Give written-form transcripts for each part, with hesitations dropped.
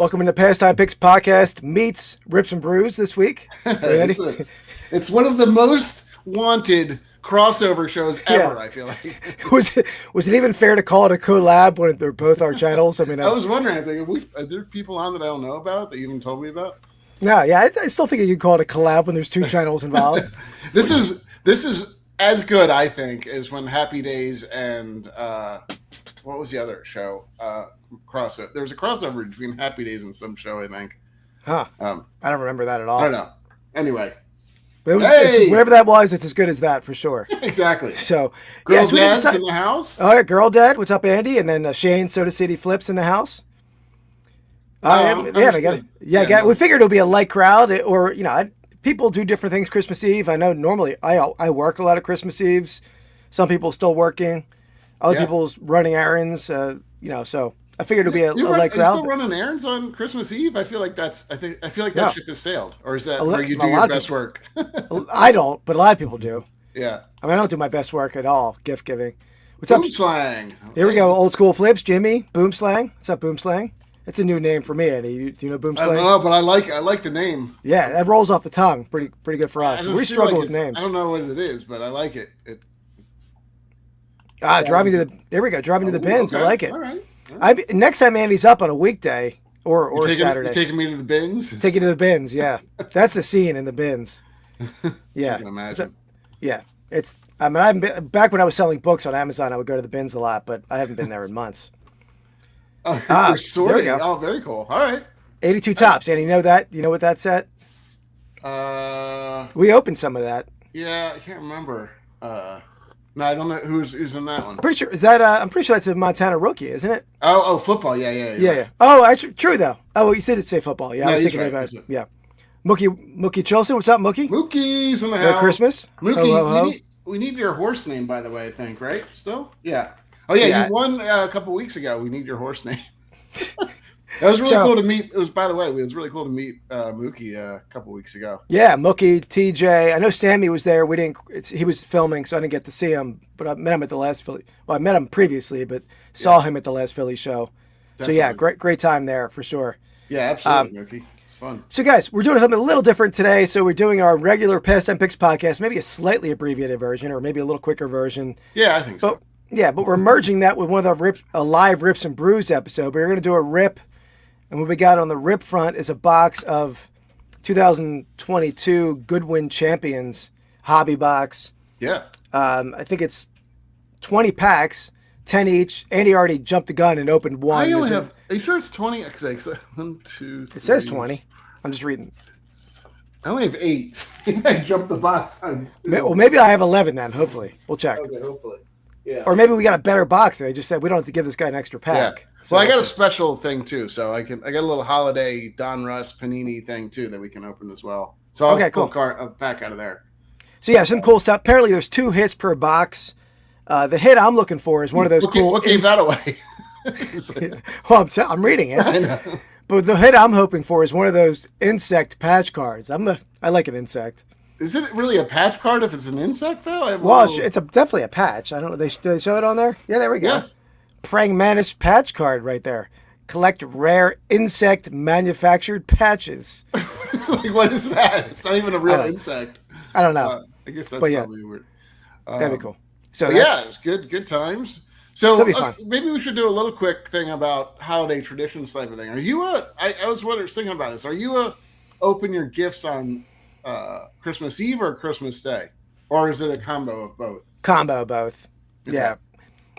Welcome to the Pastime Picks Podcast meets Rips Brews this week. It's one of the most wanted crossover shows ever, I feel like. Was it even fair to call it a collab when they're both our channels? I mean, I was wondering, I was like, are there people on that I don't know about that you even told me about? No, yeah, I still think you could call it a collab when there's two channels involved. This is as good, I think, as when Happy Days and what was the other show? Crossover. There was a crossover between Happy Days and some show, I think. Huh. I don't remember that at all. I don't know. Anyway. It's, whatever that was, it's as good as that for sure. Exactly. So, Girl Dad's in the house. Oh, yeah, Girl Dad. What's up, Andy? And then Shane, Soda City Flips in the house. We figured it would be a light crowd, or people do different things Christmas Eve. I know normally I work a lot of Christmas Eves. Some people still working. Other people's running errands. So I figured it would be a light crowd. Are you still running errands on Christmas Eve? I feel like that ship has sailed. Or is that where you do your best work? I don't, but a lot of people do. Yeah. I mean, I don't do my best work at all. Gift giving. What's up? Boom Slang. Here we go. Old school Flips. Jimmy. Boom Slang. What's up, Boom Slang? It's a new name for me, Eddie. Do you know Boom Slang? I don't know, but I like the name. Yeah, that rolls off the tongue. Pretty good for us. We struggle with names. I don't know what it is, but I like it. Driving to the bins. Okay. I like it. All right. Next time Andy's up on a weekday or Saturday. You taking me to the bins? Take you to the bins, yeah. That's a scene in the bins. Yeah. I can imagine. I've been back when I was selling books on Amazon, I would go to the bins a lot, but I haven't been there in months. Oh, you're sorting. Oh, very cool. All right. 82 tops. Andy, you know that? You know what that's at? We opened some of that. Yeah, I can't remember. No, I don't know who's in that one. Pretty sure is that. I'm pretty sure that's a Montana rookie, isn't it? Oh, football. Yeah. Oh, actually, true though. Oh, you said it say football. Yeah, no, I was thinking about it. Yeah. Mookie Chilson, what's up, Mookie? Mookie's in the house. Merry Christmas. Mookie, we need your horse name, by the way. I think, right? Still, yeah. Oh yeah, you won a couple weeks ago. We need your horse name. That was really cool to meet. It was, by the way, it was really cool to meet Mookie a couple weeks ago. Yeah, Mookie, TJ. I know Sammy was there. He was filming, so I didn't get to see him. But I met him at the last Philly. Well, I met him previously, but saw him at the last Philly show. Definitely. So yeah, great time there for sure. Yeah, absolutely, Mookie. It's fun. So guys, we're doing something a little different today. So we're doing our regular Pastime Picks podcast, maybe a slightly abbreviated version, or maybe a little quicker version. Yeah, I think so. Yeah, but we're merging that with one of a live Rips and Brews episode. We're going to do a rip. And what we got on the rip front is a box of 2022 Goodwin Champions hobby box. Yeah. I think it's 20 packs, 10 each. Andy already jumped the gun and opened one. Are you sure it's 20? 1, 2, 3. It says 20. I'm just reading. I only have 8. I jumped the box times 2. Well, maybe I have 11 then, hopefully. We'll check. Okay, hopefully. Yeah. Or maybe we got a better box. They just said we don't have to give this guy an extra pack. Yeah. So I got a special thing too. So I got a little holiday Don Russ Panini thing too that we can open as well. So I'll pull a pack out of there. So yeah, some cool stuff. Apparently there's 2 hits per box. The hit I'm looking for is one of those cool. What gave that away? Well, I'm reading it. I know. But the hit I'm hoping for is one of those insect patch cards. I like an insect. Is it really a patch card if it's an insect though? It's definitely a patch. I don't know. Do they show it on there? Yeah, there we go. Yeah. Praying Mantis patch card right there. Collect rare insect manufactured patches. Like, what is that? It's not even a real insect. I don't know. I guess that's probably weird. That'd be cool. So it's good times. So be fun. Maybe we should do a little quick thing about holiday traditions type of thing. Are you I was thinking about this. Are you open your gifts on Christmas Eve or Christmas Day? Or is it a combo of both? Combo of both. Okay. Yeah.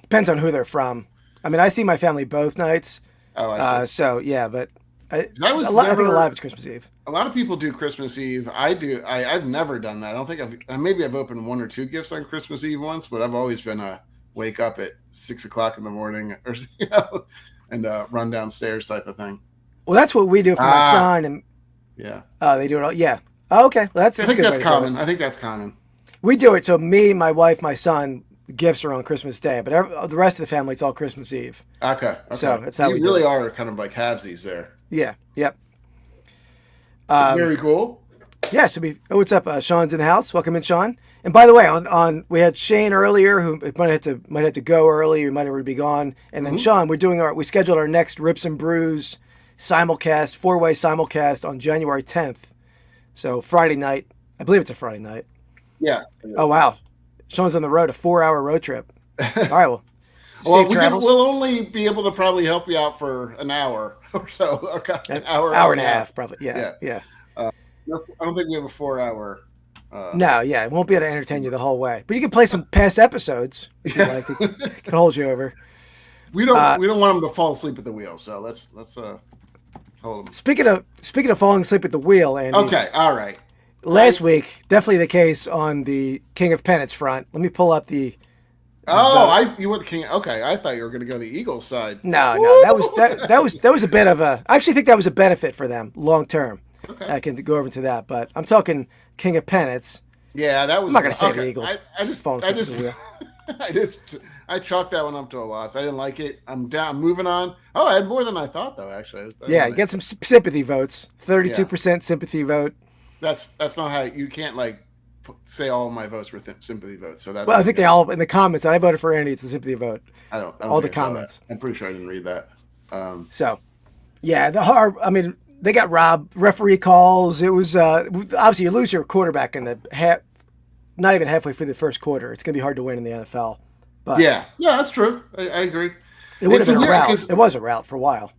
Depends on who they're from. I mean, I see my family both nights. Oh, I see. So yeah, but I think a lot it's Christmas Eve. A lot of people do Christmas Eve. I do. I've never done that. I don't think I've opened 1 or 2 gifts on Christmas Eve once, but I've always been a wake up at 6 o'clock in the morning or and run downstairs type of thing. Well, that's what we do for my son, and they do it all. Yeah. Oh, okay. Well, that's I think that's common. I think that's common. We do it. So me, my wife, my son. Gifts are on Christmas Day, but the rest of the family, it's all Christmas Eve. Okay. So that's how we really are kind of like halvesies there. Yeah. Yep. Very cool. Yeah. So what's up? Sean's in the house. Welcome in, Sean. And by the way, on we had Shane earlier who might have to go early. He might already be gone. And then Sean, we scheduled our next Rips and Brews simulcast, four-way simulcast on January 10th. So Friday night. I believe it's a Friday night. Yeah. Oh, wow. Sean's on the road, a 4-hour road trip. All right, well. Well, we'll only be able to probably help you out for an hour or so. Okay. An hour and a half, probably. Yeah. I don't think we have a 4-hour. No, it won't be able to entertain you the whole way. But you can play some past episodes if you like. It can hold you over. We don't want them to fall asleep at the wheel, so let's hold them. Speaking of falling asleep at the wheel, Andy. Okay, all right. Last week, definitely the case on the King of Pennants front. Let me pull up the. You were the king. Okay, I thought you were going to go the Eagles side. No, that was a bit of a. I actually think that was a benefit for them long term. Okay, I can go over to that, but I'm talking King of Pennants. Yeah, that was. I'm not going to say the Eagles. I chalked that one up to a loss. I didn't like it. I'm down. Moving on. Oh, I had more than I thought, though. Actually, you get some sympathy votes. 32% sympathy vote. That's not how you can't say all of my votes were sympathy votes. So I think they all in the comments. I voted for Andy. It's a sympathy vote. I don't all the comments. I'm pretty sure I didn't read that. They got robbed. Referee calls. It was obviously you lose your quarterback in the half. Not even halfway through the first quarter. It's going to be hard to win in the NFL. But yeah, that's true. I agree. It would have been a rout. It was a rout for a while.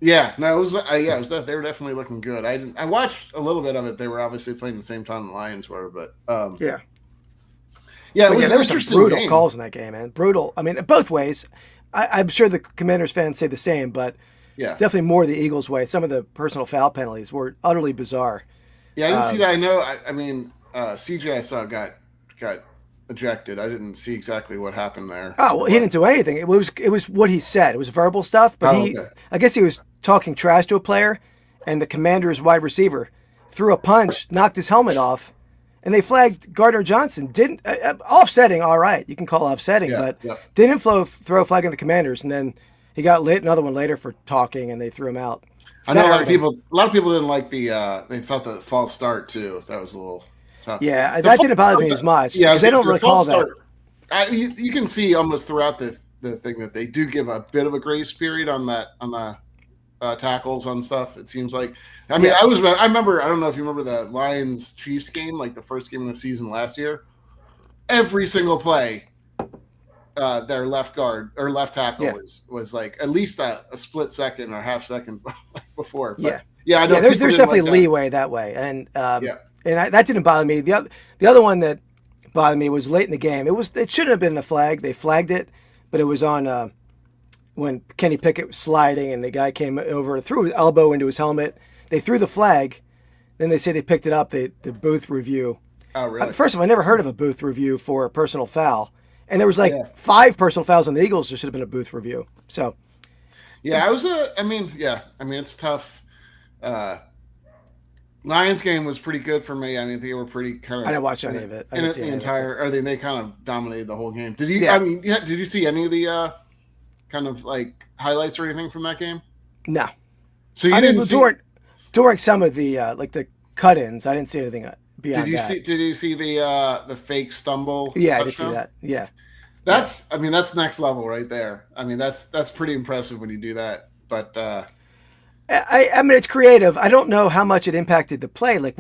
Yeah, no, it was. They were definitely looking good. I watched a little bit of it. They were obviously playing at the same time the Lions were, but yeah. There were some brutal calls in that game, man. Brutal. I mean, both ways. I'm sure the Commanders fans say the same, but definitely more the Eagles' way. Some of the personal foul penalties were utterly bizarre. Yeah, I didn't see that. I know. I mean, CJ I saw got ejected. I didn't see exactly what happened there. Oh, well, he didn't do anything. It was what he said. It was verbal stuff, but I guess he was talking trash to a player, and the Commanders' wide receiver threw a punch, knocked his helmet off, and they flagged Gardner Johnson. Didn't offsetting, all right, you can call offsetting, but didn't throw a flag on the Commanders, and then he got another one later for talking, and they threw him out. I know a lot of people didn't like they thought the false start too. That was a little tough. Yeah, that didn't bother me as much because they don't really call that. You can see almost throughout the thing that they do give a bit of a grace period on the tackles on stuff. It seems like. I mean, I remember. I don't know if you remember the Lions Chiefs game, like the first game of the season last year. Every single play, their left guard or left tackle was like at least a split second or half second before. But, I know. There's definitely leeway that way, and that didn't bother me. The other one that bothered me was late in the game. It shouldn't have been a flag. They flagged it, but it was on when Kenny Pickett was sliding and the guy came over, threw his elbow into his helmet. They threw the flag. Then they say they picked it up. The booth review. Oh, really? First of all, I never heard of a booth review for a personal foul. And there was 5 personal fouls on the Eagles. There should have been a booth review. So, it's tough. Lions game was pretty good for me. I mean, they were pretty kind of. I didn't watch any of it. They kind of dominated the whole game. Did you? Yeah. Did you see any of the kind of like highlights or anything from that game? No. So during some of the the cut-ins, I didn't see anything beyond that. Did you see the fake stumble? Yeah, touchdown? I did see that. Yeah. That's next level right there. I mean, that's pretty impressive when you do that. But I mean, it's creative. I don't know how much it impacted the play. Like,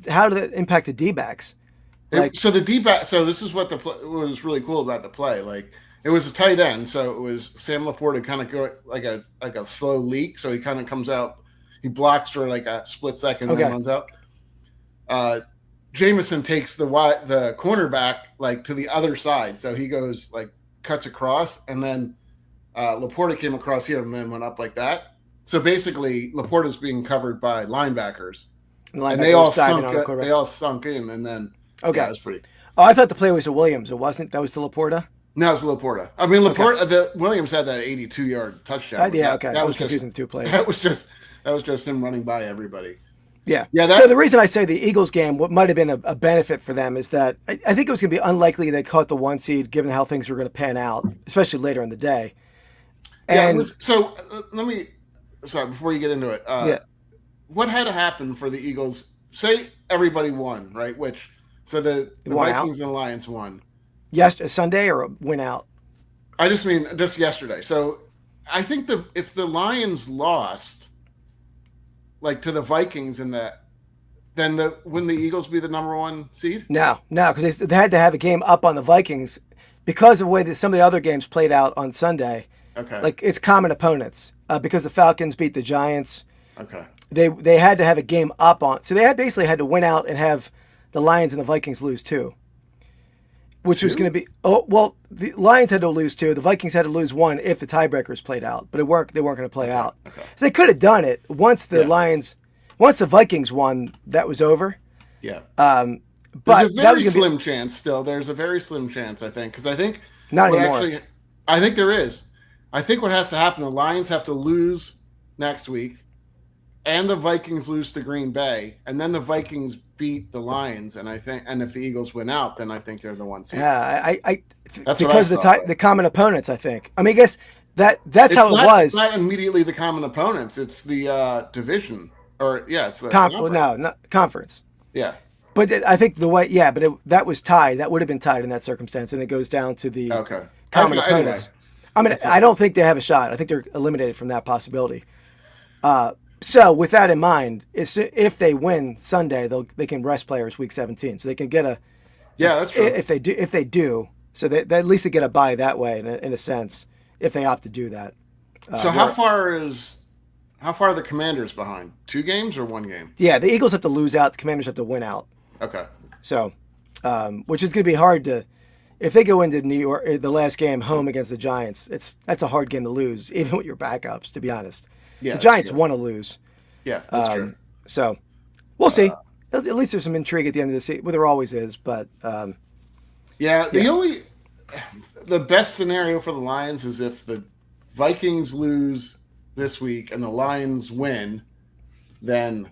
how did it impact the D-backs? So the D-back. So this is what was really cool about the play. Like, it was a tight end, so it was Sam Laporta kind of go like a slow leak. So he kind of comes out, he blocks for like a split second, and then runs out. Jameson takes the cornerback like to the other side, so he goes like cuts across, and then Laporta came across here and then went up like that. So basically, Laporta's being covered by linebackers, and they all sunk in, and then it was pretty. Oh, I thought the play was to Williams. It wasn't. That was to Laporta. No, it's Laporta. I mean, Laporta. Williams had that 82-yard touchdown. That was confusing the two plays. That was just him running by everybody. Yeah. So the reason I say the Eagles game, what might have been a benefit for them is that I think it was going to be unlikely they caught the 1 seed, given how things were going to pan out, especially later in the day. And before you get into it, what had to happen for the Eagles? Say everybody won, right? The Vikings and the Lions won. Sunday or win out? I just mean just yesterday. So I think if the Lions lost, like to the Vikings in that, then wouldn't the Eagles be the number one seed? No, because they had to have a game up on the Vikings because of the way that some of the other games played out on Sunday. Okay. Like it's common opponents because the Falcons beat the Giants. Okay. They had to have a game up on, so they basically had to win out and have the Lions and the Vikings lose too. Which was going to be the Lions had to lose 2. The Vikings had to lose 1 if the tiebreakers played out, but they weren't going to play out. Okay. So they could have done it once the Vikings won. That was over. Yeah. But there's a that very was slim chance still. There's a very slim chance, I think, because I think not anymore. I think there is. I think what has to happen: the Lions have to lose next week, and the Vikings lose to Green Bay, and then the Vikings beat the Lions, and if the Eagles win out, then I think they're the one seed. Yeah, That's because the common opponents. I think. I mean, I guess that's how it was. It's not immediately the common opponents. It's the division, it's the conference. No, not conference. Yeah, but I think that was tied. That would have been tied in that circumstance, and it goes down to the common opponents. Anyway, I mean, I don't think they have a shot. I think they're eliminated from that possibility. So with that in mind, if they win Sunday, they can rest players week 17, so they can get that's true. If they do, so they at least they get a bye that way in a sense if they opt to do that. So how far are the Commanders behind? 2 games or 1 game? Yeah, the Eagles have to lose out. The Commanders have to win out. Okay. So, which is going to be hard to. If they go into New York, the last game home against the Giants, that's a hard game to lose, even with your backups. To be honest, the Giants want to lose. Yeah, that's true. So, we'll see. At least there's some intrigue at the end of the season. Well, there always is, but the best scenario for the Lions is if the Vikings lose this week and the Lions win, then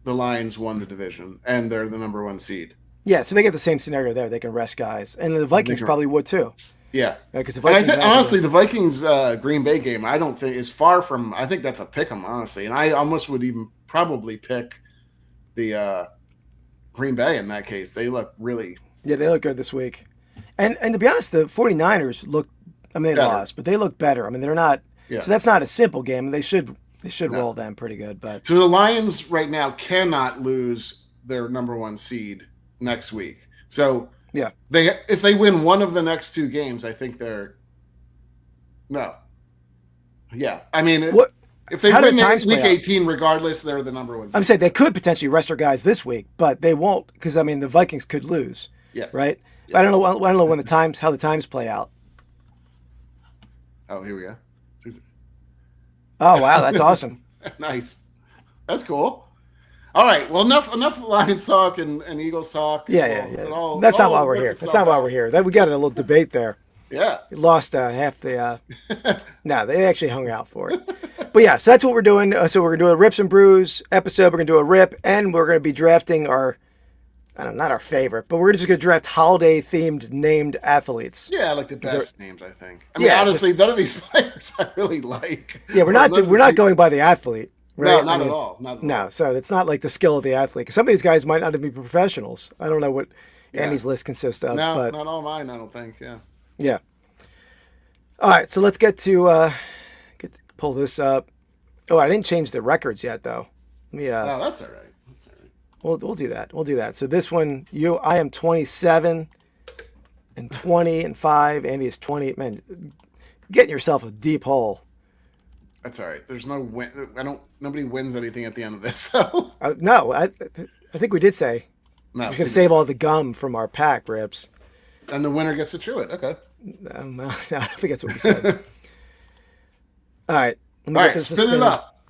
the Lions won the division and they're the number 1 seed. Yeah, so they get the same scenario there. They can rest guys, and the Vikings probably would too. Yeah, because honestly, the Vikings Green Bay game, I don't think is far from. I think that's a pick 'em, honestly, and I almost would even probably pick the Green Bay in that case. They look really. Yeah, they look good this week, and to be honest, the 49ers look. I mean, they lost, but they look better. I mean, they're not. Yeah. So that's not a simple game. They should roll them pretty good, but so the Lions right now cannot lose their number 1 seed next week. So if they win one of the next 2 games, I think they're I mean if they win week 18 regardless, they're the number 1 seed. I'm saying they could potentially rest their guys this week, but they won't because I mean the Vikings could lose. Yeah. Right? Yeah. I don't know how the times play out. Oh, here we go. Oh wow, that's awesome. Nice. That's cool. All right. Well, enough Lions talk and Eagles talk. Yeah. That's not why we're here. That's not why we're here. We got a little debate there. Yeah. It lost half the. No, they actually hung out for it. But yeah, so that's what we're doing. So we're gonna do a Rips and Brews episode. We're gonna do a rip, and we're gonna be drafting our, not our favorite, but we're just gonna draft holiday themed named athletes. Yeah, I like the best names. I think. I mean, honestly, none of these players I really like. Yeah, we're not going by the athlete. Right? No, not at all. No, so it's not like the skill of the athlete. Because some of these guys might not even be professionals. I don't know what Andy's list consists of. No, but not all mine, I don't think. Yeah. Yeah. All right, so let's get to pull this up. Oh, I didn't change the records yet, though. Let me. Oh, that's all right. That's all right. We'll do that. We'll do that. So this one, I am 27 and 20 and 5. Andy is 20. Man, getting yourself a deep hole. That's all right. There's no win. Nobody wins anything at the end of this. So no, I think we did say no, we're going to save all the gum from our pack, Rips. And the winner gets to chew it. Okay. No, I don't think that's what we said. All right. All right. Spin it up.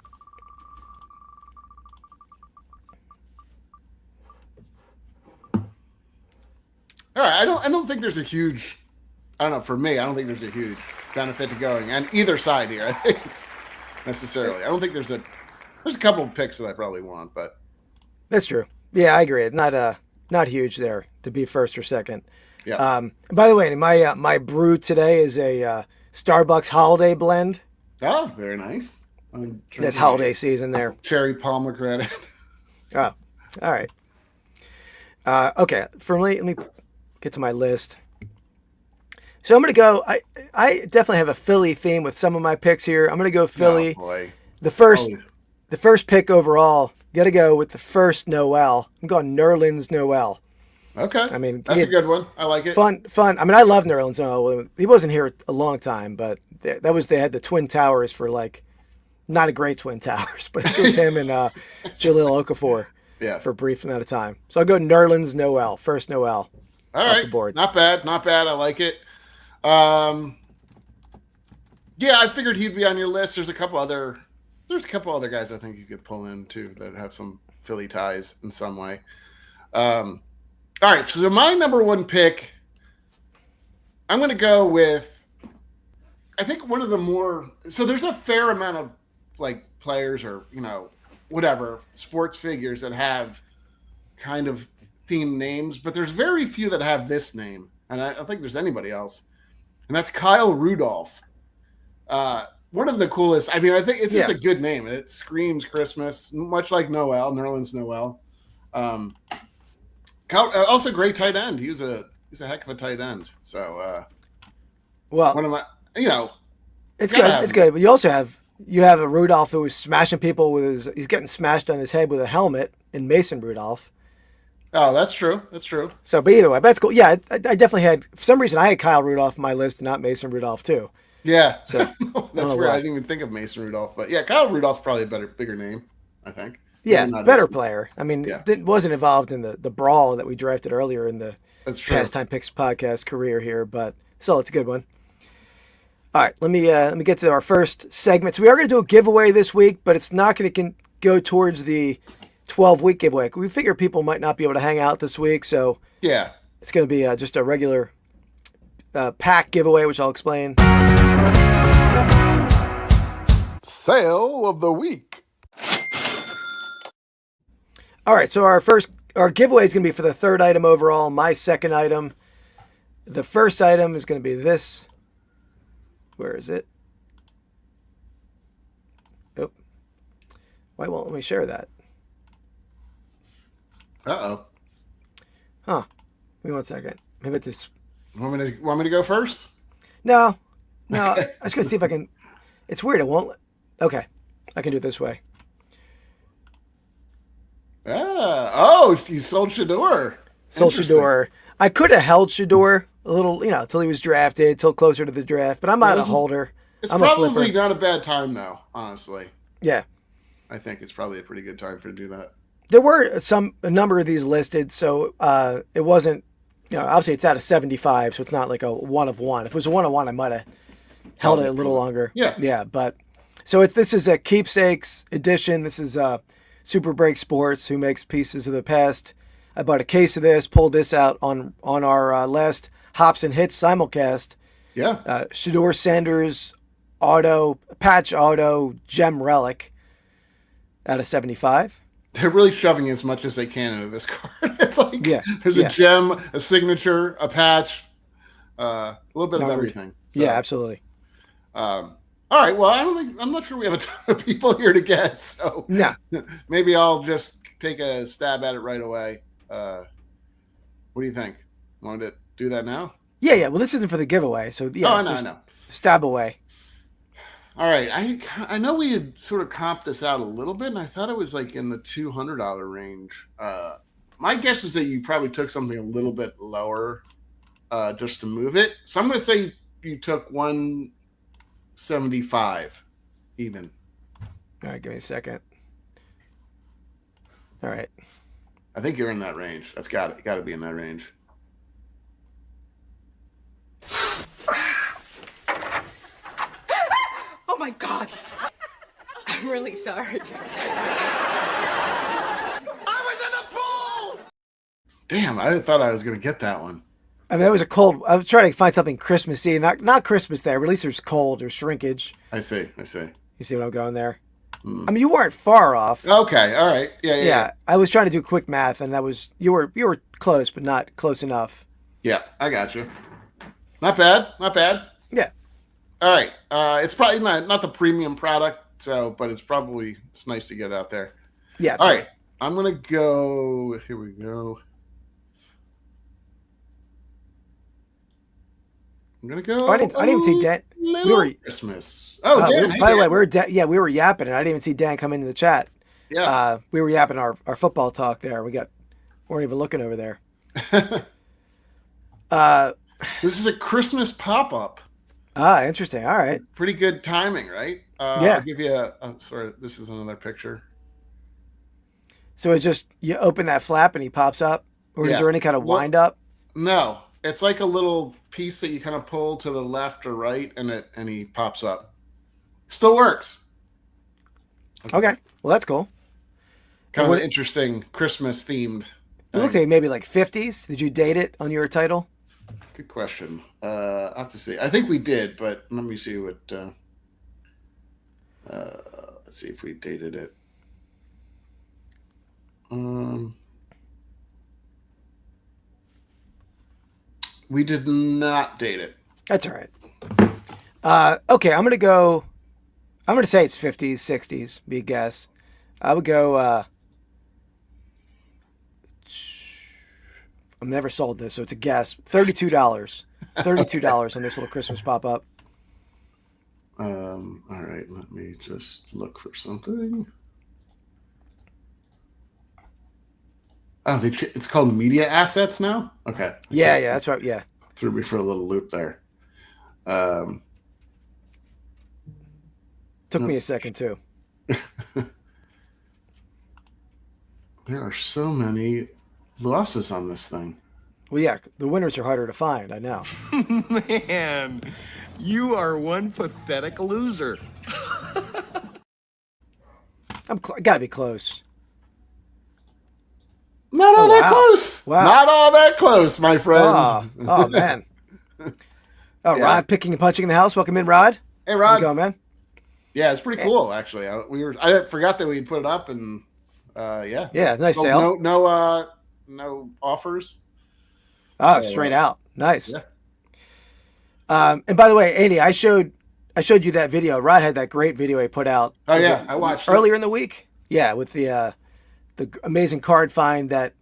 All right. I don't think there's a huge. I don't know. For me, I don't think there's a huge benefit to going on either side here. I think. Necessarily, I don't think there's a couple of picks that I probably want, but that's true. Yeah, I agree. It's not huge there to be first or second. Yeah. By the way, my brew today is a Starbucks holiday blend. Oh, very nice. It's holiday season there. Cherry pomegranate. Oh, all right. Okay. Let me get to my list. So I'm going to go, I definitely have a Philly theme with some of my picks here. I'm going to go Philly. Oh, boy. The first the first pick overall, got to go with the first Noel. I'm going Nerlens Noel. Okay. I mean, that's a good one. I like it. Fun. I mean, I love Nerlens Noel. He wasn't here a long time, but they had the Twin Towers for like, not a great Twin Towers, but it was him and Jahlil Okafor for a brief amount of time. So I'll go Nerlens Noel, first Noel. All right. The board. Not bad. I like it. Yeah, I figured he'd be on your list. There's a couple other guys I think you could pull in too that have some Philly ties in some way. All right, so my number one pick, I'm going to go with, I think one of the more, so there's a fair amount of like players or, whatever, sports figures that have kind of themed names, but there's very few that have this name. And I don't think there's anybody else. And that's Kyle Rudolph. One of the coolest, I mean, I think it's just a good name. It screams Christmas, much like Noel, Nerlens Noel. Also great tight end. He's a heck of a tight end. So, one of my, it's good. It's good. But you also have a Rudolph who was smashing people he's getting smashed on his head with a helmet in Mason Rudolph. Oh, that's true. So, but either way, that's cool. Yeah, I definitely had, for some reason, I had Kyle Rudolph on my list and not Mason Rudolph too. Yeah. So that's weird. I didn't even think of Mason Rudolph, but yeah, Kyle Rudolph's probably a bigger name, I think. Yeah, better player. I mean, wasn't involved in the brawl that we drafted earlier in the Pastime Picks Podcast career here, but still, it's a good one. All right, let me get to our first segment. So we are going to do a giveaway this week, but it's not going to go towards the 12-week giveaway. We figure people might not be able to hang out this week, so it's going to be just a regular pack giveaway, which I'll explain. Sale of the week. All right, so our giveaway is going to be for the third item overall. My second item. The first item is going to be this. Where is it? Oh. Why won't let me share that? Uh-oh. Huh. Give me 1 second. Maybe it's this. Want me to go first? No. I was going to see if I can. It's weird. It won't. Okay. I can do it this way. You sold Shador. Sold Shador. I could have held Shador a little, till he was drafted, till closer to the draft, but I'm not a holder. I'm probably not a bad time, though, honestly. Yeah. I think it's probably a pretty good time to do that. There were a number of these listed, so it wasn't, obviously it's out of 75, so it's not like a one of one. If it was a one of one, I might have held it a little longer. Yeah. Yeah, but so this is a keepsakes edition. This is Super Break Sports, who makes pieces of the past. I bought a case of this, pulled this out on our last Hops and Hits simulcast. Yeah. Shador Sanders patch auto gem relic out of 75. They're really shoving as much as they can into this card. It's like there's a gem, a signature, a patch, a little bit of everything. So, yeah, absolutely. All right. Well, I'm not sure we have a ton of people here to guess. So maybe I'll just take a stab at it right away. What do you think? Want to do that now? Yeah. Well, this isn't for the giveaway, so I know. Stab away. All right. I know we had sort of comped this out a little bit, and I thought it was like in the $200 range. My guess is that you probably took something a little bit lower just to move it. So I'm going to say you took 175 even. All right. Give me a second. All right. I think you're in that range. That's got to be in that range. Oh my God. I'm really sorry. I was in the pool! Damn, I thought I was going to get that one. I mean, that was a cold. I was trying to find something Christmassy. Not Christmas there, but at least there's cold or shrinkage. I see. You see what I'm going there? I mean, you weren't far off. Okay, all right. Yeah. I was trying to do quick math, and that was you were close, but not close enough. Yeah, I got you. Not bad. Yeah. All right. It's probably not the premium product, but it's nice to get out there. Yeah. Absolutely. All right. I'm gonna go. Here we go. I'm gonna go. Oh, I didn't even see Dan. We were Christmas. Oh, Dan, hey, by the way, Dan. we were yapping, and I didn't even see Dan come into the chat. Yeah. We were yapping our football talk there. Weren't even looking over there. This is a Christmas pop-up. Interesting. All right. Pretty good timing, right? Yeah. I'll give you sorry, this is another picture. So it's just you open that flap and he pops up, or is there any kind of wind up? No, it's like a little piece that you kind of pull to the left or right, and he pops up. Still works. Okay. Well, that's cool. Kind of an interesting Christmas themed. It looks like maybe like 50s. Did you date it on your title? Good question. I'll have to see. I think we did, but let me see what. Let's see if we dated it. We did not date it. That's all right. Okay, I'm gonna say it's 50s, 60s. Be a guess. I would go. I've never sold this, so it's a guess. $32. $32 on this little Christmas pop up. All right, let me just look for something. Oh, it's called Media Assets now? Okay. Yeah, that's right. Yeah. Threw me for a little loop there. Took me a second, too. There are so many losses on this thing. Well, yeah, the winners are harder to find, I know. Man, you are one pathetic loser. Gotta be close. Not all that close. Wow. Not all that close, my friend. Oh man. Oh, yeah. Rod picking and punching in the house. Welcome in, Rod. Hey, Rod. How's it going, man? Yeah, it's pretty cool, actually. I forgot that we put it up, and yeah. Yeah, nice sale. No offers. Oh, straight out. Nice. Yeah. And by the way, Andy, I showed you that video. Rod had that great video he put out. Oh yeah, I watched earlier in the week. Yeah, with the amazing card find that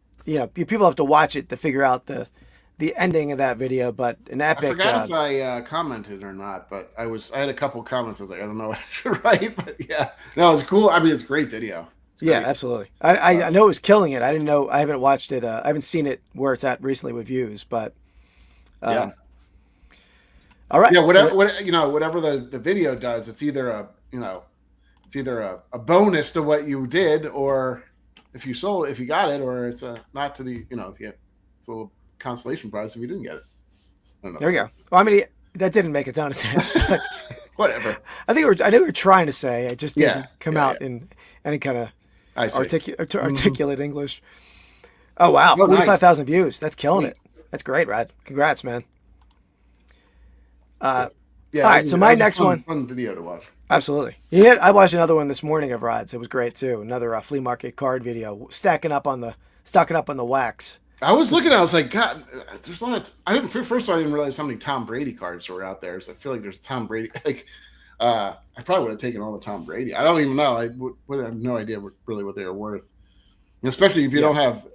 people have to watch it to figure out the ending of that video. But an epic. I forgot if I commented or not, but I had a couple comments. I was like, I don't know what I should write, but yeah, no, it's cool. I mean, it's a great video. Yeah, absolutely. I know it was killing it. I didn't know. I haven't watched it. I haven't seen it where it's at recently with views, but yeah. All right. Yeah, whatever the video does, it's either a bonus to what you did, or if you got it, or it's not to the it's a little consolation prize if you didn't get it. I don't know. There we go. Well, I mean, that didn't make a ton of sense. But whatever. I know what we were trying to say. It just didn't come out in any kind of articulate English. Oh wow, 45,000 views. That's killing it. That's great, Rod. Congrats, man. Yeah. All right. So my next fun video to watch. Absolutely. I watched another one this morning of Rod's. It was great too. Another flea market card video, stocking up on the wax. I was looking. I was like, God, there's a lot. I didn't realize how many Tom Brady cards were out there. So I feel like there's Tom Brady. Like, I probably would have taken all the Tom Brady. I don't even know. I would have no idea really what they were worth. And especially if you don't have,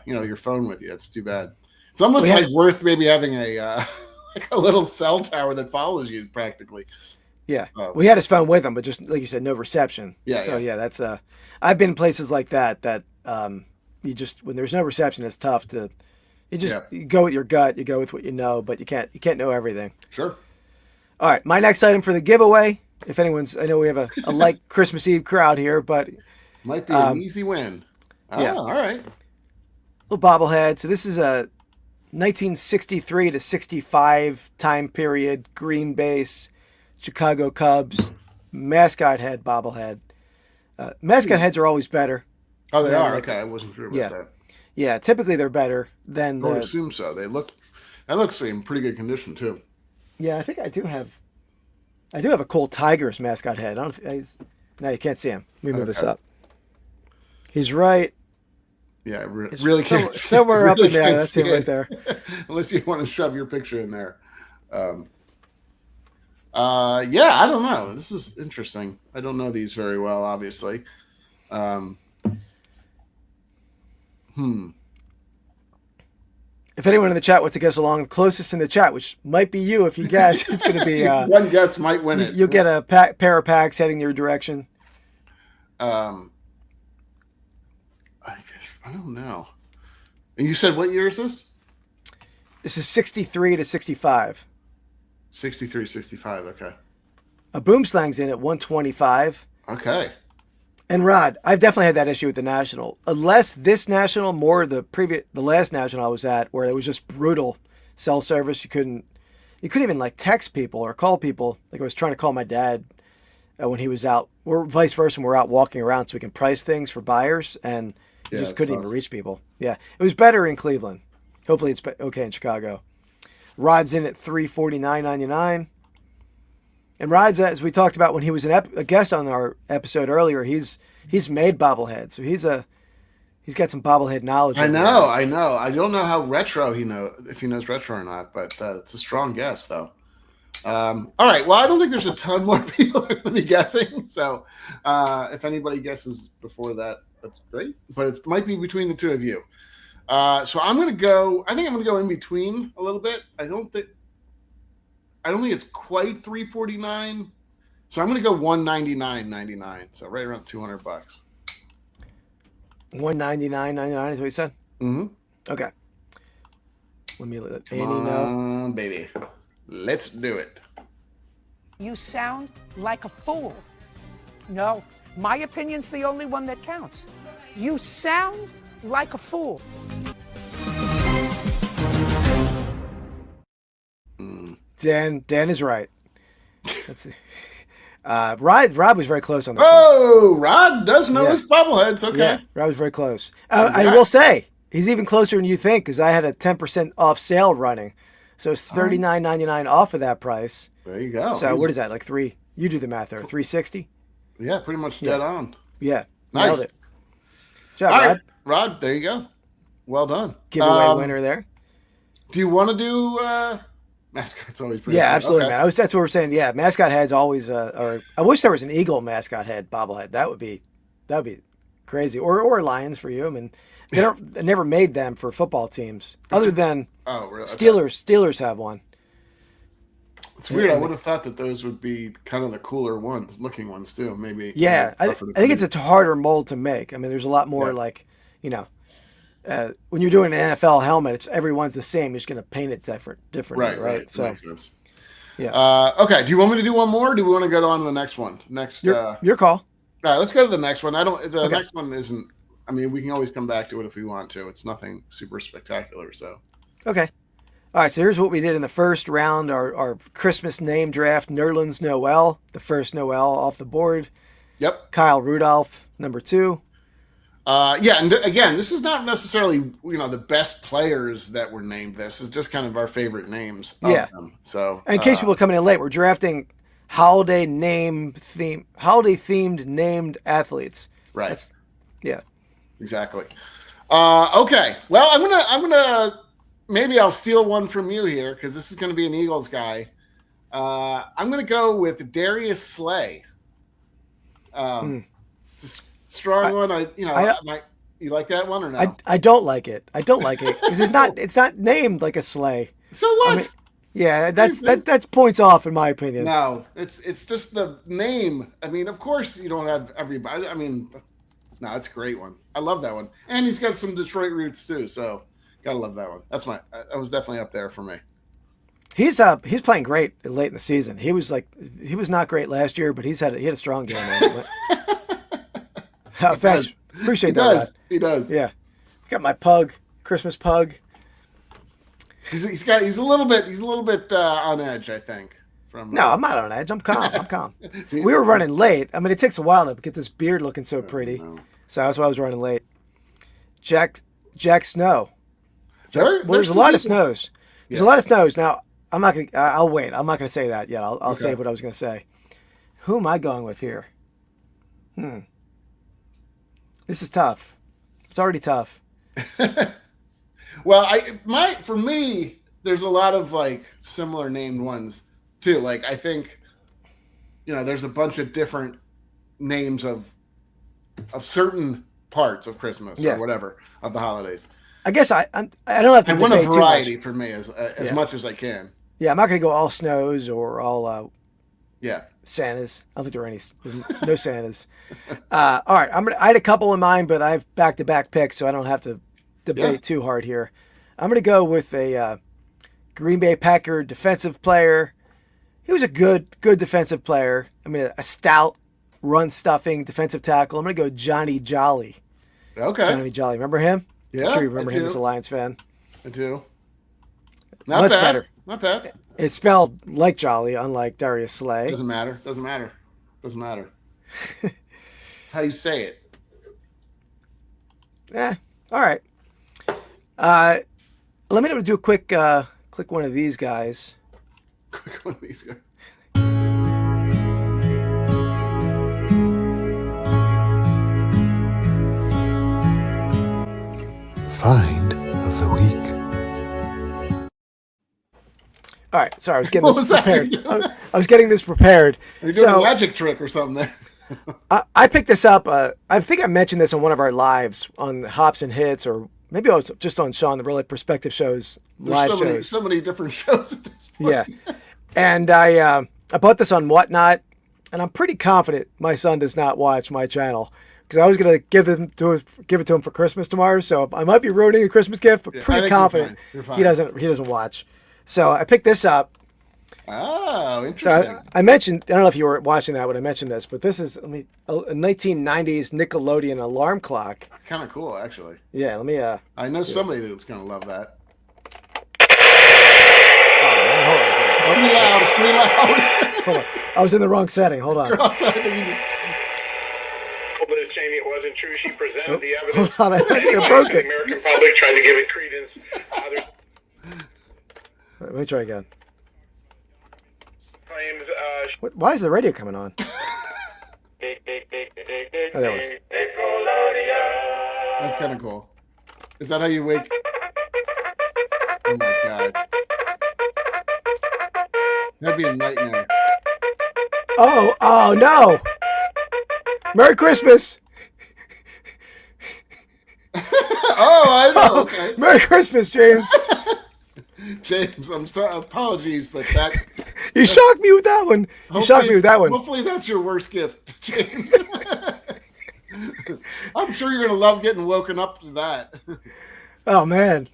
your phone with you. It's too bad. It's almost worth maybe having a little cell tower that follows you practically. Yeah. We had his phone with him, but just like you said, no reception. Yeah. So that's I've been in places like that you just, when there's no reception, it's tough to, you go with your gut, you go with what you know, but you can't know everything. Sure. All right. My next item for the giveaway, if anyone's, I know we have a light Christmas Eve crowd here, but might be an easy win. Yeah. All right. Little bobblehead. So this is a 1963 to 65 time period, green base, Chicago Cubs mascot head bobblehead. Mascot heads are always better. Oh, they are? Okay, I wasn't sure about that. Yeah, typically they're better than I would assume so. That looks in pretty good condition too. Yeah, I think I do have a cool Tigers mascot head. I don't know if now you can't see him. Let me move this up. He's right. Yeah, really can't see. Somewhere up in there. That's him right there. Unless you want to shove your picture in there. Yeah, I don't know. This is interesting. I don't know these very well, obviously. If anyone in the chat wants to guess along, the closest in the chat, which might be you if you guess, it's going to be one guess might win it. You'll get a pair of packs heading your direction. I don't know. And you said what year is this? This is 63 to 65. 63, 65. Okay. A Boomslang's in at 125. Okay. And Rod, I've definitely had that issue with the National. Unless this National, more the last National I was at, where it was just brutal cell service. You couldn't even like text people or call people. Like I was trying to call my dad when he was out, or vice versa. When we're out walking around, so we can price things for buyers, and you just couldn't even reach people. Yeah, it was better in Cleveland. Hopefully, it's okay in Chicago. Rod's in at $349.99. And Rod's, as we talked about when he was a guest on our episode earlier, he's made bobbleheads, so he's got some bobblehead knowledge. I know. I don't know how retro if he knows retro or not, but it's a strong guess though. All right. Well, I don't think there's a ton more people that are going to be guessing. So if anybody guesses before that, that's great. But it might be between the two of you. So I'm going to go. I think I'm going to go in between a little bit. I don't think it's quite $349. So I'm going to go $199.99. So right around $200. $199.99 is what you said? Mm-hmm. Okay. Let me let Annie know. Baby. Let's do it. You sound like a fool. No, my opinion's the only one that counts. You sound like a fool. Dan is right. Let's see. Rob was very close on this one. Rod does know his bobbleheads. Okay. Yeah, Rob was very close. I will say, he's even closer than you think, because I had a 10% off sale running. So it's $39.99 off of that price. There you go. So what is that, like $3? You do the math there. $360? Yeah, pretty much dead on. Yeah. Nice. Nailed it. Good job, All Rod. right, Rod, there you go. Well done. Giveaway winner there. Do you want to do mascot's always pretty Yeah, cool. absolutely, Okay. man. That's what we're saying. Yeah, mascot heads always or I wish there was an eagle mascot head bobblehead. That would be crazy. Or lions for you. I mean, they never made them for football teams other than really? Steelers. Okay. Steelers have one. It's weird. I would have thought that those would be kind of the cooler looking ones too. Maybe. Yeah, I think it's a harder mold to make. I mean, there's a lot more when you're doing an NFL helmet, everyone's the same. You're just going to paint it differently, right? So makes sense. Yeah. Okay. Do you want me to do one more? Or do we want to go on to the next one? Your call. All right. Let's go to the next one. Next one isn't. I mean, we can always come back to it if we want to. It's nothing super spectacular. So. Okay. All right. So here's what we did in the first round. Our Christmas name draft. Nerlens Noel, the first Noel off the board. Yep. Kyle Rudolph, number 2. And again, this is not necessarily the best players that were named. This is just kind of our favorite names of them. So, and in case people are coming in late, we're drafting holiday themed named athletes. Right. Yeah. Exactly. Okay. Well, I'm gonna maybe I'll steal one from you here because this is gonna be an Eagles guy. I'm gonna go with Darius Slay. It's a strong one. You like that one or no? I don't like it. I don't like it because it's not named like a sleigh. So what? I mean, yeah, that's points off in my opinion. No, it's just the name. I mean, of course you don't have everybody. I mean, it's a great one. I love that one, and he's got some Detroit roots too. So gotta love that one. That was definitely up there for me. He's playing great late in the season. He was not great last year, but he had a strong game. Oh, thanks. Appreciate that. He does. Yeah. Got my pug, Christmas pug. He's a little bit on edge, I think. No, I'm not on edge. I'm calm. See, we were running late. I mean, it takes a while to get this beard looking so pretty. So that's why I was running late. Jack Snow. There's a lot of snows. There's a lot of snows. Now, I'm not gonna. I'll wait. I'm not gonna say that yet. I'll save what I was gonna say. Who am I going with here? This is tough. It's already tough. Well, for me, there's a lot of like similar named ones too. Like I think, there's a bunch of different names of certain parts of Christmas or whatever of the holidays. I guess I don't have to I want a debate too variety much. for me as Yeah. much as I can. Yeah, I'm not going to go all snows or all Yeah. Santas. I don't think there are any. There's no Santas. All right, I had a couple in mind, but I have back-to-back picks, so I don't have to debate too hard here. I'm going to go with a Green Bay Packer defensive player. He was a good defensive player. I mean, a stout, run-stuffing defensive tackle. I'm going to go Johnny Jolly. Okay. Johnny Jolly. Remember him? Yeah, I'm sure you remember I him do. as a Lions fan. I do. Not Much bad. better. Not bad. It's spelled like Jolly, unlike Darius Slay. Doesn't matter. Doesn't matter. Doesn't matter. It's how you say it. Yeah. All right. Let me do a quick click one of these guys. Quick one of these guys. Find of the week. All right. Sorry, I was getting What this was that? prepared. I was getting this prepared. You're doing a So magic trick or something there. I picked this up. I think I mentioned this on one of our lives on Hops and Hits, or maybe I was just on Sean the Real Life Perspective shows live shows. So many different shows at this point. Yeah. And I bought this on Whatnot, and I'm pretty confident my son does not watch my channel because I was gonna give it to him for Christmas tomorrow. So I might be ruining a Christmas gift, but Yeah, I pretty think confident you're fine. he doesn't watch. So I picked this up. Oh, So interesting. I mentioned, I don't know if you were watching that when I mentioned this, but this is a 1990s Nickelodeon alarm clock. Kind of cool, actually. Yeah, let me. I know somebody that's going to love that. Oh, Pretty loud. It's pretty loud. hold on. I was in the wrong setting. Hold on. Also, I think you just... Liz Cheney, it wasn't true. She presented the Hold evidence. on, I think I The broke it. American public tried to give it credence. Let me try again. Claims. Why is the radio coming on? Oh, there it was. That's kind of cool. Is that how you wake? Oh my god. That'd be a nightmare. Oh no! Merry Christmas! Oh, I know. Okay. Merry Christmas, James. James, I'm sorry. Apologies, but that... You shocked me with that one. You shocked me with that one. Hopefully that's your worst gift, James. I'm sure you're going to love getting woken up to that. Oh man.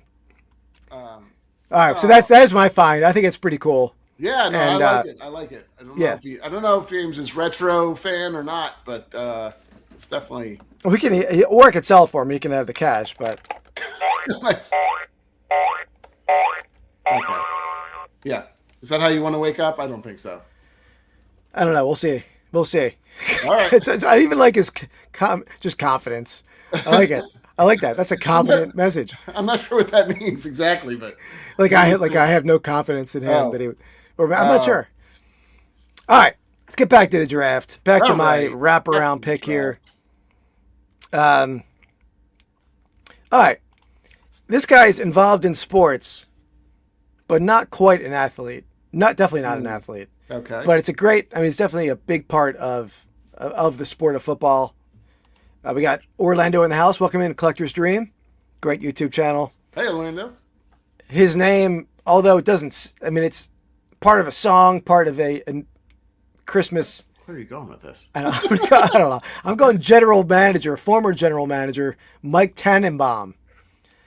All right, so that is my find. I think it's pretty cool. Yeah, no, And, I like it. I like it. I don't know yeah. I don't know if James is retro fan or not, but it's definitely We can, or I could sell it for him. He can have the cash, but nice. Okay. Yeah. Is that how you want to wake up? I don't think so. I don't know. We'll see. We'll see. All right. I even like his just confidence. I like it. I like that. That's a confident message. I'm not sure what that means exactly, but Like I have no confidence in him Oh. that he. Or I'm not sure. All right, let's get back to the draft. Back to All my right. wraparound Back to the pick here. draft. All right, this guy's involved in sports, but not quite an athlete. Definitely not an athlete. okay. But it's a great. I mean, it's definitely a big part of the sport of football. We got Orlando in the house. Welcome in, Collector's Dream. Great YouTube channel. Hey, Orlando. His name, although it doesn't. I mean, it's part of a song, part of a Christmas. Where are you going with this? I don't know. I'm going former general manager, Mike Tannenbaum.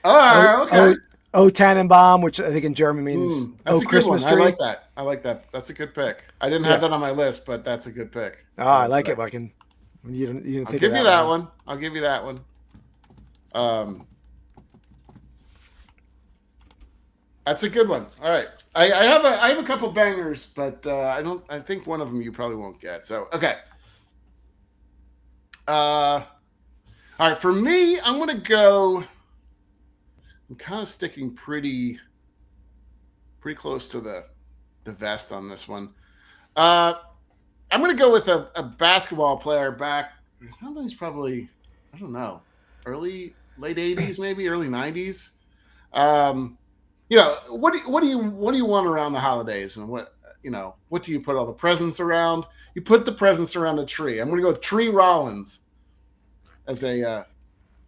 All right. Okay. O Tannenbaum, which I think in German means That's a good Christmas one. tree. I like that. I like that. That's a good pick. I didn't have that on my list, but that's a good pick. Oh, I like it, Mike. You didn't I'll think give of you that one. I'll give you that one. That's a good one. All right. I have a couple bangers, but I think one of them you probably won't get. So okay. All right. For me, I'm gonna go. I'm kind of sticking pretty close to the vest on this one. I'm gonna go with a basketball player back. He's probably, I don't know, late 80s, maybe early 90s. What do you want around the holidays, and what do you put all the presents around? You put the presents around a tree. I'm gonna go with Tree Rollins as a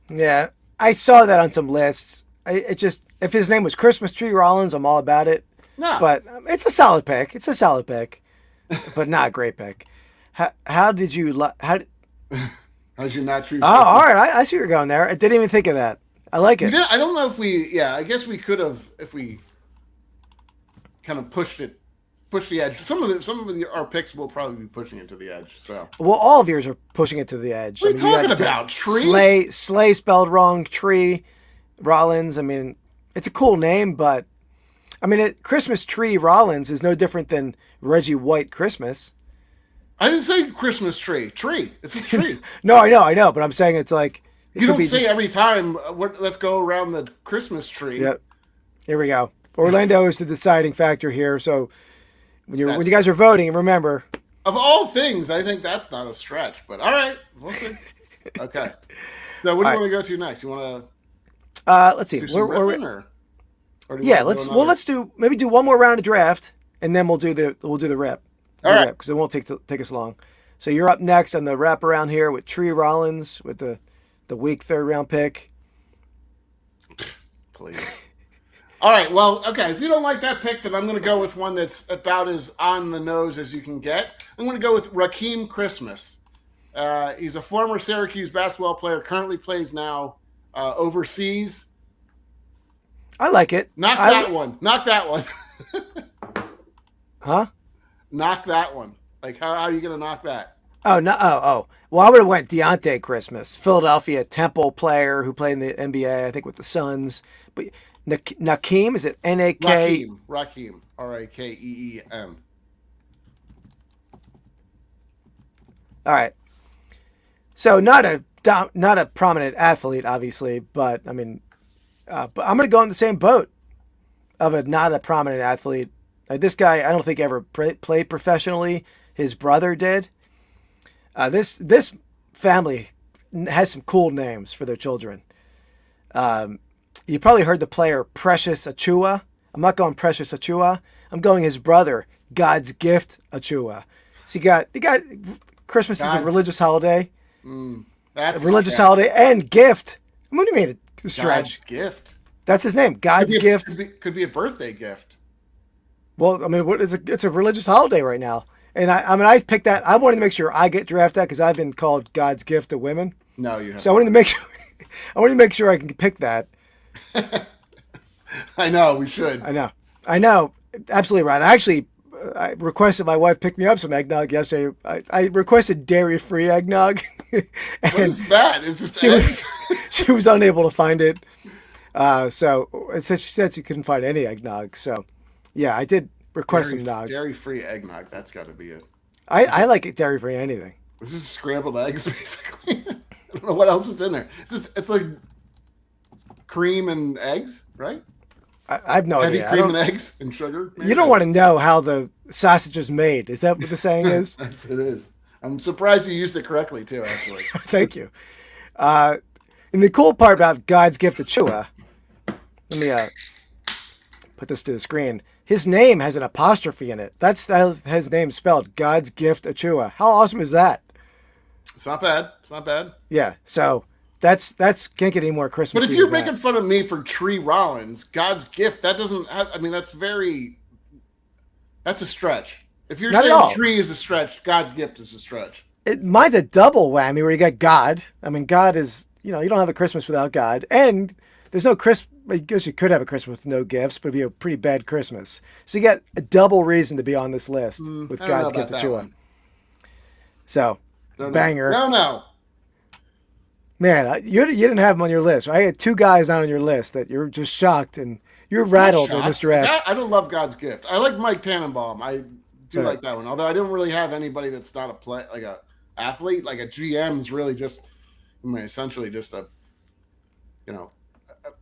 Yeah, I saw that on some lists. it just if his name was Christmas Tree Rollins, I'm all about it. No. But it's a solid pick. It's a solid pick, but not a great pick. How did you How's your not true? Oh, all right. I see where you're going there. I didn't even think of that. I like it. I don't know if we. Yeah, I guess we could have if we kind of pushed the edge. Some of our picks will probably be pushing it to the edge. So. Well, all of yours are pushing it to the edge. What are you talking about? Tree? Slay spelled wrong. Tree Rollins. I mean, it's a cool name, but I mean, Christmas Tree Rollins is no different than Reggie White Christmas. I didn't say Christmas tree. Tree. It's a tree. No, I know, but I'm saying it's like you don't say every time. Let's go around the Christmas tree. Yep. Here we go. Orlando is the deciding factor here. So when you guys are voting, remember, of all things, I think that's not a stretch. But all right, we'll see. Okay. So what do you want to go to next? You want to? Let's see. Let's do one more round of draft, and then we'll do the rep. All right, because it won't take us long. So you're up next on the wraparound here with Tree Rollins with the weak 3rd round pick. Please. All right. Well, okay. If you don't like that pick, then I'm going to go with one that's about as on the nose as you can get. I'm going to go with Rakeem Christmas. He's a former Syracuse basketball player. Currently plays now overseas. I like it. Knock that one. Huh? Knock that one. Like, how are you going to knock that? Oh, no. Oh. Well, I would have went Deontay Christmas, Philadelphia Temple player who played in the NBA, I think, with the Suns. But Nakeem, is it N-A-K? Rakeem. R-A-K-E-E-M. All right. So not a prominent athlete, obviously, but I mean, but I'm going to go in the same boat of not a prominent athlete. This guy, I don't think ever played professionally. His brother did. This family has some cool names for their children. You probably heard the player Precious Achua. I'm not going Precious Achua. I'm going his brother, God's Gift Achua. So you got Christmas is a religious holiday. That's a religious holiday and gift. What do you mean a stretch? God's gift. That's his name. God's gift. Could be a birthday gift. Well, I mean, it's a religious holiday right now, and I picked that. I wanted to make sure I get drafted because I've been called God's gift to women. No, you haven't. So I wanted to make sure I can pick that. I know we should. I know. Absolutely right. I requested my wife pick me up some eggnog yesterday. I requested dairy-free eggnog. What is that? It's just she was unable to find it. So she said she couldn't find any eggnog. So yeah, I did request some nog. Dairy-free eggnog. That's got to be it. I like it dairy-free anything. This is scrambled eggs, basically. I don't know what else is in there. It's like cream and eggs, right? I have no idea. Heavy cream and eggs and sugar. Maybe? You don't want to know how the sausage is made. Is that what the saying is? Yes, it is. I'm surprised you used it correctly, too, actually. Thank you. And the cool part about God's Gift to Chua, let me put this to the screen. His name has an apostrophe in it. That's how his name's spelled. God's Gift Achua. How awesome is that? It's not bad. Yeah. So that's can't get any more Christmas. But if you're making fun of me for Tree Rollins, God's Gift, that doesn't have. I mean, that's a stretch. If you're saying Tree is a stretch, God's Gift is a stretch. Mine's a double whammy where you got God. I mean, God is, you don't have a Christmas without God, and there's no Christmas. I guess you could have a Christmas with no gifts, but it'd be a pretty bad Christmas. So you got a double reason to be on this list with God's Gift to Chua. So, banger. No. Man, you didn't have them on your list. I had two guys not on your list that you're just shocked and you're rattled in this draft. I don't love God's Gift. I like Mike Tannenbaum. I do like that one. Although I don't really have anybody that's not a athlete. Like a GM is really just, essentially just a,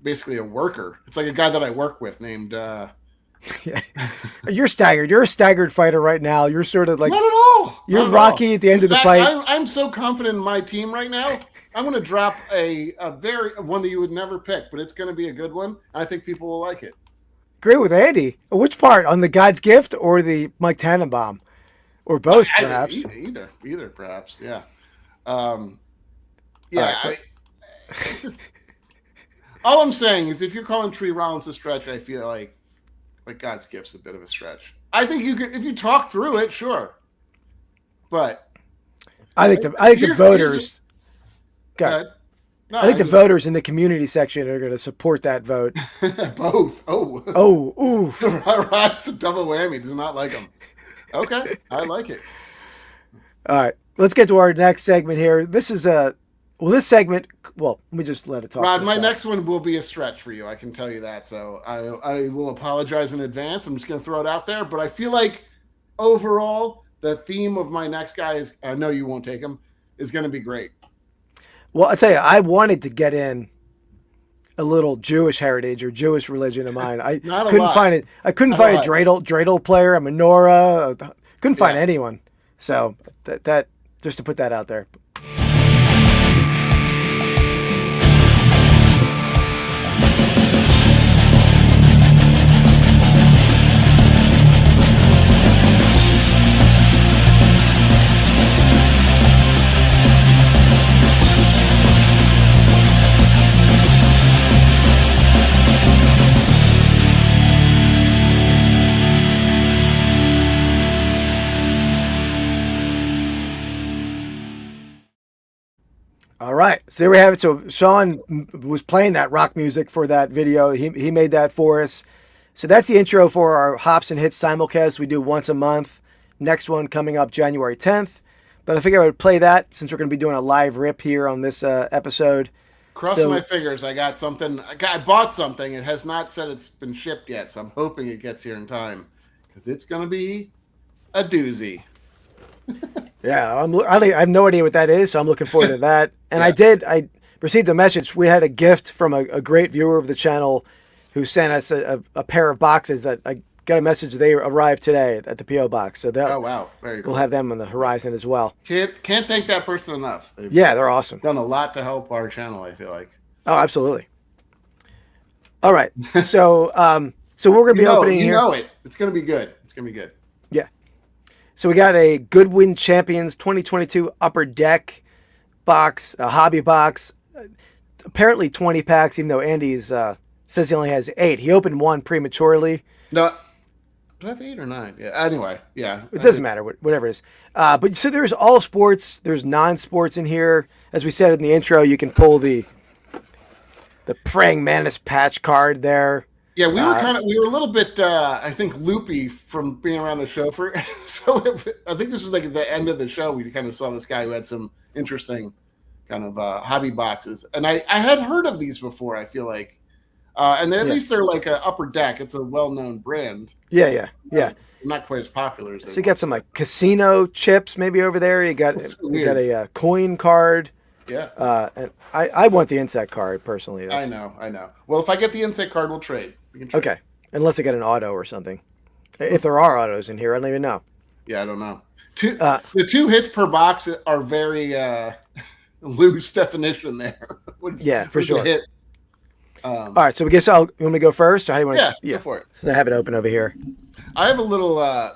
basically a worker. It's like a guy that I work with named. Yeah. You're staggered. You're a staggered fighter right now. You're sort of like not at all. You're Rocky at the end of the fight. I'm so confident in my team right now. I'm going to drop a one that you would never pick, but it's going to be a good one. I think people will like it. Agree with Andy. Which part, on the God's Gift or the Mike Tannenbaum, or both, perhaps? Either, perhaps. Yeah. Right, it's just. All I'm saying is, if you're calling Tree Rollins a stretch, I feel like God's Gift's a bit of a stretch. I think you could, if you talk through it, sure. But I think the voters. I think the voters in the community section are going to support that vote. Both. Oh. Ooh. That's a double whammy. Does not like them. Okay, I like it. All right, let's get to our next segment here. This is this segment. Well, let me just let it talk. Rod, my next one will be a stretch for you. I can tell you that. So I will apologize in advance. I'm just going to throw it out there. But I feel like overall, the theme of my next guy is, I know you won't take him, is going to be great. Well, I'll tell you, I wanted to get in a little Jewish heritage or Jewish religion of mine. I couldn't find it. I couldn't find a dreidel player, a menorah. Couldn't find anyone. So that just to put that out there. All right, so there we have it. So Sean was playing that rock music for that video. He made that for us. So that's the intro for our Hops and Hits simulcast we do once a month. Next one coming up January 10th. But I figured I would play that since we're going to be doing a live rip here on this episode. Cross my fingers. I got something. I bought something. It has not said it's been shipped yet, so I'm hoping it gets here in time because it's going to be a doozy. Yeah, I have no idea what that is, so I'm looking forward to that. And I received a message. We had a gift from a great viewer of the channel who sent us a pair of boxes that I got a message they arrived today at the P.O. box. So oh, wow. Very cool. We'll have them on the horizon as well. Can't thank that person enough. They're awesome. Done a lot to help our channel, I feel like. Oh, absolutely. All right. So we're going to be opening here. You know it. It's going to be good. It's going to be good. Yeah. So we got a Goodwin Champions 2022 Upper Deck box, a hobby box. Apparently 20 packs, even though Andy's says he only has 8. He opened one prematurely. No, do I have 8 or 9? Yeah. Anyway, yeah. It doesn't matter, whatever it is. But so there's all sports. There's non-sports in here. As we said in the intro, you can pull the Praying Mantis patch card there. Yeah, we were a little bit, I think, loopy from being around the show for. So I think this is like at the end of the show. We kind of saw this guy who had some interesting kind of hobby boxes, and I had heard of these before. I feel like, and at least they're like a Upper Deck. It's a well-known brand. Yeah. Not quite as popular as. So you got some like casino chips maybe over there. You got a coin card. Yeah. And I want the insect card personally. I know. Well, if I get the insect card, we'll trade. Okay. Unless I get an auto or something. If there are autos in here, I don't even know. Yeah, I don't know. The 2 hits per box are very loose definition there. For sure. A hit? All right, so I guess you want me to go first? Or how do you want to? Yeah, go for it. So I have it open over here. I have a little. I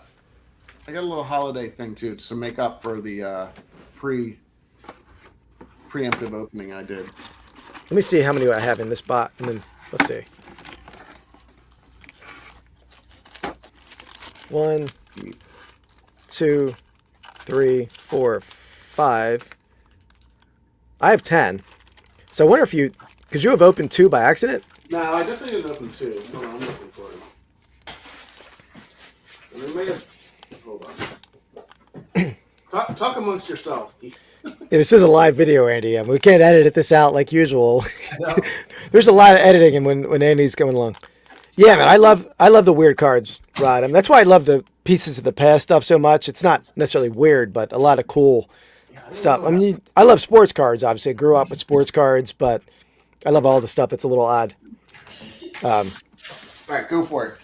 got a little holiday thing too to make up for the preemptive opening I did. Let me see how many I have in this box, and then let's see. 1, 2, 3, 4, 5. I have 10. So I wonder if could you have opened 2 by accident? No, I definitely didn't open 2. Hold on, I'm looking for them. And may have. Hold on. Talk amongst yourself. This is a live video, Andy. We can't edit this out like usual. There's a lot of editing when Andy's coming along. Yeah, man, I love the weird cards, Rod. That's why I love the Pieces of the Past stuff so much. It's not necessarily weird, but a lot of cool stuff. I mean, I love sports cards, obviously. I grew up with sports cards, but I love all the stuff that's a little odd. All right, go for it.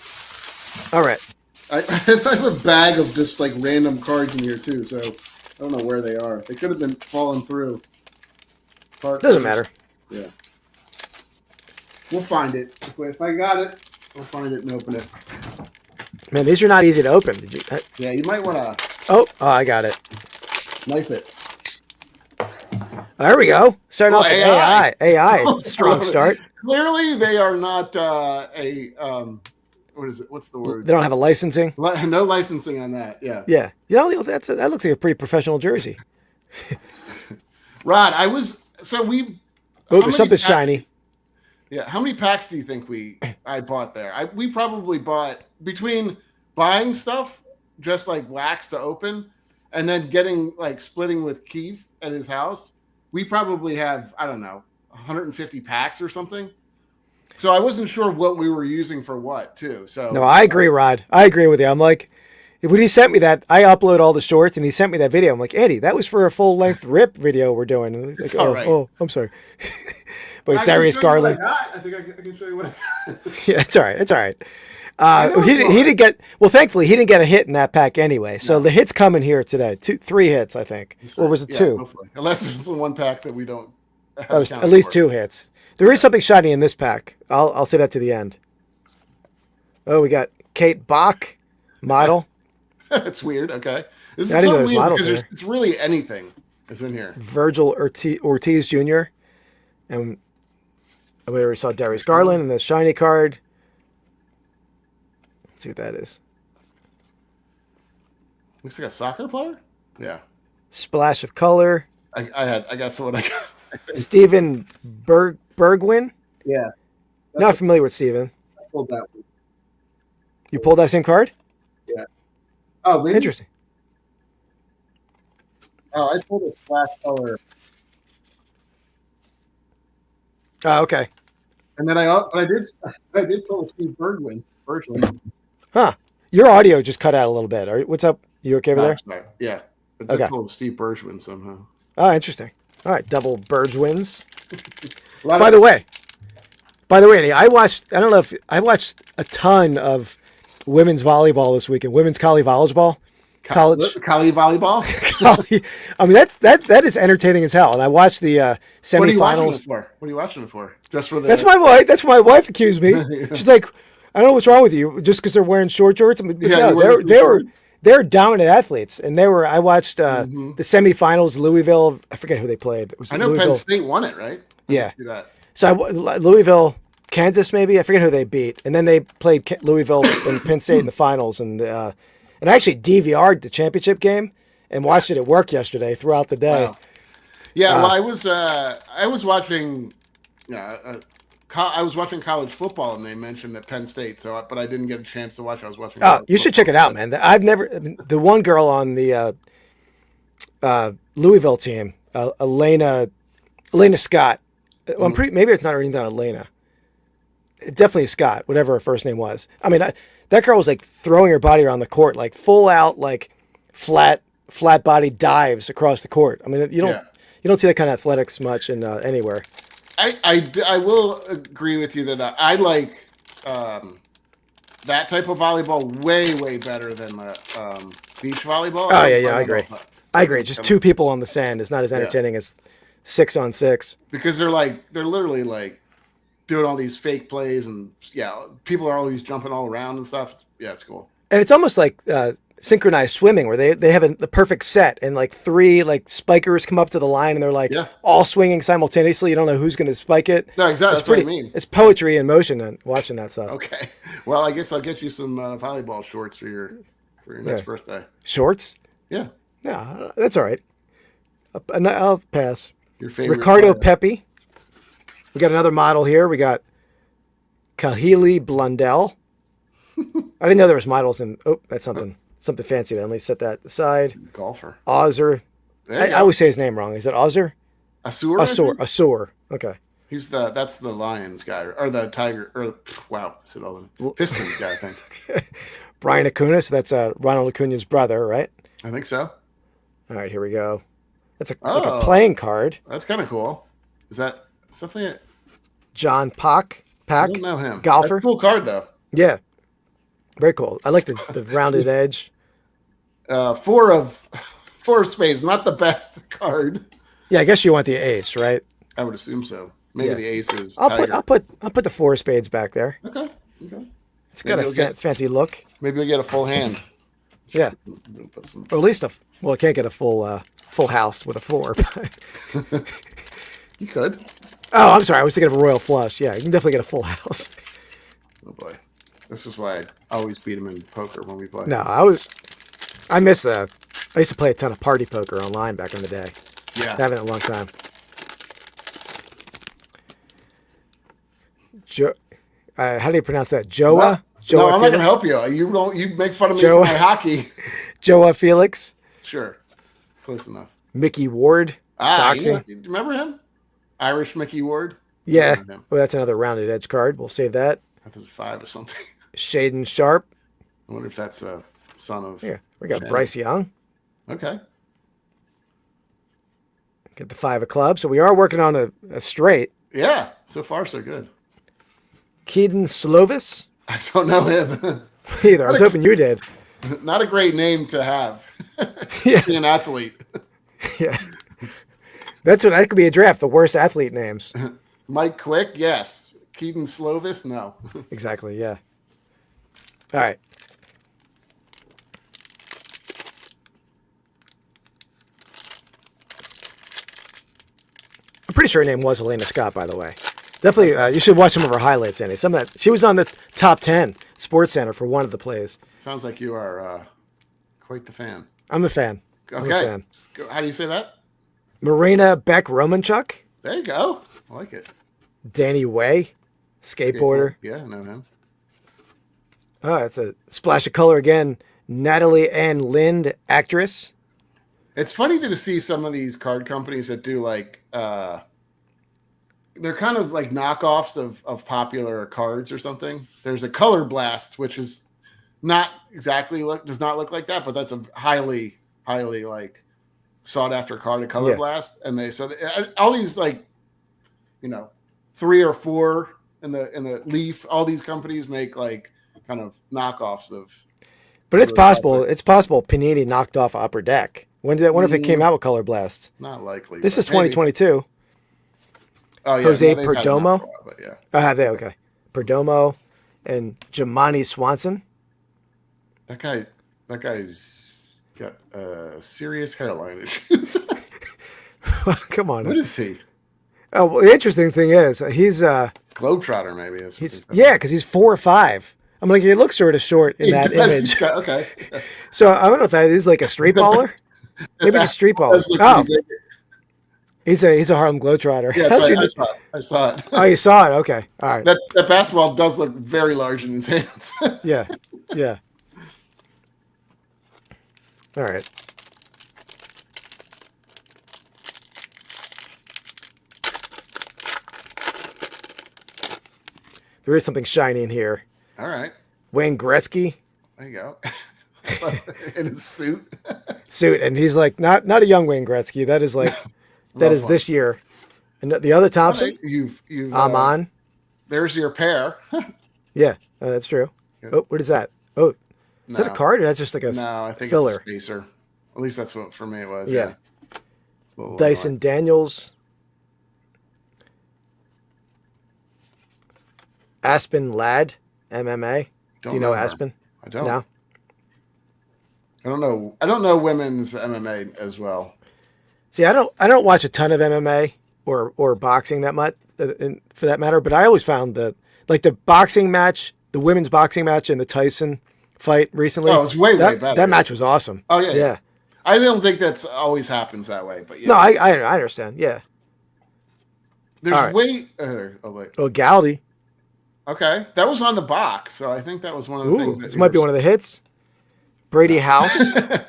All right. I have a bag of just like random cards in here too, so I don't know where they are. They could have been falling through. Doesn't matter. Yeah. We'll find it. If I got it, we'll find it and open it. Man, these are not easy to open. Yeah, you might want to. Oh, I got it. Knife it. There we go. Starting Well, off with AI. AI. Strong start. Clearly, they are not what is it? What's the word? They don't have a licensing. No licensing on that. Yeah. Yeah. That looks like a pretty professional jersey. Rod, how Oh, many there's something packs- shiny. Yeah. How many packs do you think I bought there? We probably bought, between buying stuff, just like wax to open, and then splitting with Keith at his house. We probably have, I don't know, 150 packs or something. So I wasn't sure what we were using for what, too. So No, I agree, Rod. I agree with you. I'm like, when he sent me that, I upload all the shorts, and he sent me that video. I'm like, Andy, that was for a full-length Rip video we're doing. And he's It's like, all right. Oh, I'm sorry. But I Darius can show you what Garland. I got. I think I can show you what I got. Yeah, it's all right. It's all right. know He it's all didn't get, well, thankfully, he didn't get a hit in that pack anyway. So the hit's coming here today. 3 hits, I think. Or was it Yeah, 2? hopefully. Unless it's the one pack that we don't have Oh, it's accounts at least for. 2 hits. There is something shiny in this pack. I'll say that to the end. Oh, we got Kate Bach, model. That's weird. Okay. This I is didn't know so there's weird models because here. it's really anything is in here. Virgil Ortiz Jr. And we already saw Darius Garland and the shiny card. Let's see what that is. Looks like a soccer player. Yeah. Splash of color. I got someone I got. Stephen Bergwin. Yeah. Not familiar with Stephen. I pulled that one. You pulled that same card? Oh, really? Interesting. Oh, I pulled a splash color. Oh, okay. And then I did pull a Steve Bergwin version. Huh. Your audio just cut out a little bit. What's up? You okay over there? Sorry. Yeah. But Okay. I pulled Steve Bergwin somehow. Oh, interesting. All right, double Birds wins. A lot By of- the way, Andy, I watched a ton of women's volleyball this weekend. Women's college volleyball. College. Cali volleyball. I mean, that is entertaining as hell. And I watched the What are you watching it semifinals. for? What are you watching it for? Just for the. That's my wife. That's what my wife accused me. She's like, I don't know what's wrong with you, just because they're wearing short shorts. I mean, Yeah, no, you're wearing they're dominant athletes, and I watched the semifinals. Louisville. I forget who they played. It was I know Louisville. Penn State won it, right? Yeah. Do that. So Louisville, Kansas, maybe I forget who they beat, and then they played Louisville and Penn State in the finals, and I actually DVR'd the championship game and watched it at work yesterday throughout the day. Wow. Yeah, well, I was watching. I was watching college football, and they mentioned that Penn State. But I didn't get a chance to watch. I was watching. Oh, you should check it out, man. The one girl on the Louisville team, Elena Scott. Well, maybe it's not even Elena. Definitely Scott, whatever her first name was. I mean, that girl was like throwing her body around the court, like full out, like flat body dives across the court. I mean, you don't see that kind of athletics much in anywhere. I will agree with you that I like that type of volleyball way better than the beach volleyball. Oh yeah, I agree. I agree. Just 2 people on the sand is not as entertaining as 6-on-6. Because they're literally like doing all these fake plays, and people are always jumping all around and stuff. It's cool. And it's almost like synchronized swimming, where they have the perfect set, and like 3 like spikers come up to the line, and they're like all swinging simultaneously. You don't know who's going to spike it. No, exactly. That's what I mean. It's poetry in motion, and watching that stuff. Okay. Well, I guess I'll get you some volleyball shorts for your next birthday. Shorts? Yeah. Yeah, that's all right. I'll pass. Your favorite Ricardo player. Pepi. We got another model here. We got Kahili Blundell. I didn't know there was models in. Oh, that's something fancy. Then let me set that aside. Golfer. Ozzer. I always say his name wrong. Is it Ozzer? Asur. Okay. That's the Lions guy, or the Tiger, or wow, I said all the Pistons guy. I think. Brian Acuna. So that's Ronald Acuna's brother, right? I think so. All right, here we go. That's like a playing card. That's kind of cool. Is that something? John Pack. I don't know him. Golfer. That's a cool card though. Yeah. Very cool. I like the rounded edge. 4 of spades, not the best card. Yeah, I guess you want the ace, right? I would assume so. Maybe the ace is. I'll Tiger. put the 4 of spades back there. Okay. It's got a fancy look. Maybe we'll get a full hand. Yeah. Put some. Or at least it can't get a full full house with a floor. You could. Oh, I'm sorry. I was thinking of a royal flush. Yeah, you can definitely get a full house. Oh boy, this is why I always beat him in poker when we play. No, I miss I used to play a ton of party poker online back in the day. Yeah. Haven't in a long time. How do you pronounce that? Joa? No, I'm not Felix? gonna help you. You make fun of me Joa. for my hockey. Joa Felix, Sure, close enough. Mickey Ward, boxing. You remember him? Irish Mickey Ward. Yeah. Remember him. Well, that's another rounded edge card. We'll save that. That was 5 or something. Shaden Sharp. I wonder if that's a son of. Yeah, we got Shannon. Bryce Young. Okay. Get the 5 of clubs. So we are working on a straight. Yeah. So far, so good. Keaton Slovis. I don't know him. Either. I was hoping you did. Not a great name to have. Yeah. Be an athlete. Yeah. That could be a draft. The worst athlete names. Mike Quick, yes. Keaton Slovis, no. Exactly. Yeah. All right. I'm pretty sure her name was Helena Scott, by the way. Definitely, you should watch some of her highlights, Andy. Some of that. She was on the top 10 Sports Center for one of the plays. Sounds like you are quite the fan. I'm a fan. I'm a Okay. fan. How do you say that? Marina Beck Romanchuk, There you go. I like it. Danny Way, skateboarder. Yeah, I know him. Oh, it's a splash of color again. Natalie Ann Lind, actress. It's funny to see some of these card companies that do like they're kind of like knockoffs of popular cards or something. There's a Color Blast, which is not exactly does not look like that, but that's a highly like sought after card, a Color Yeah. Blast. And all these like 3 or 4 in the Leaf, all these companies make like kind of knockoffs of. But it's possible. It's possible Panini knocked off Upper Deck. When did I wonder if it came out with Color Blast? Not likely. This but is 2022. Oh yeah, Jose they've had it Perdomo? for a while, but yeah. Oh, have they? Okay. Perdomo and Jamani Swanson. That guy's got serious hairline issues. Come on. What is he? Oh, well, the interesting thing is he's Globetrotter, maybe. Is what he's they say. yeah, because he's 4 or 5. I'm like, he looks sort of short in He that does. image. Okay. So I don't know if that is like a street baller. Maybe he's a street baller. Does look Oh, pretty big. he's a Harlem Globetrotter. Yeah, How'd that's you right. know- I saw it. Oh, you saw it. Okay. All right. That basketball does look very large in his hands. Yeah. Yeah. All right. There is something shiny in here. All right. Wayne Gretzky There you go. In his suit. suit, and he's like not a young Wayne Gretzky. That is like that is Rough this year. And the other Thompson, You've Amon. there's your pair. Yeah, that's true. Yeah. Oh, what is that? Oh, is that a No. card or that's just like a No, I think filler? it's a spacer. At least that's what for me it was. Yeah. It's a little Dyson Daniels. Aspen Ladd, MMA. Don't Do you know her. Aspen? I don't. No. I don't know women's MMA as well. See, I don't watch a ton of MMA or boxing that much, for that matter. But I always found the boxing match, the women's boxing match, and the Tyson fight recently. Oh, it was way better. That match was awesome. Oh yeah. Yeah. I don't think that's always happens that way, but yeah. No, I understand. Yeah. There's all right. way. Oh, Gowdy. Okay, that was on the box, so I think that was one of the Ooh, things. this might be one of the hits. Brady House.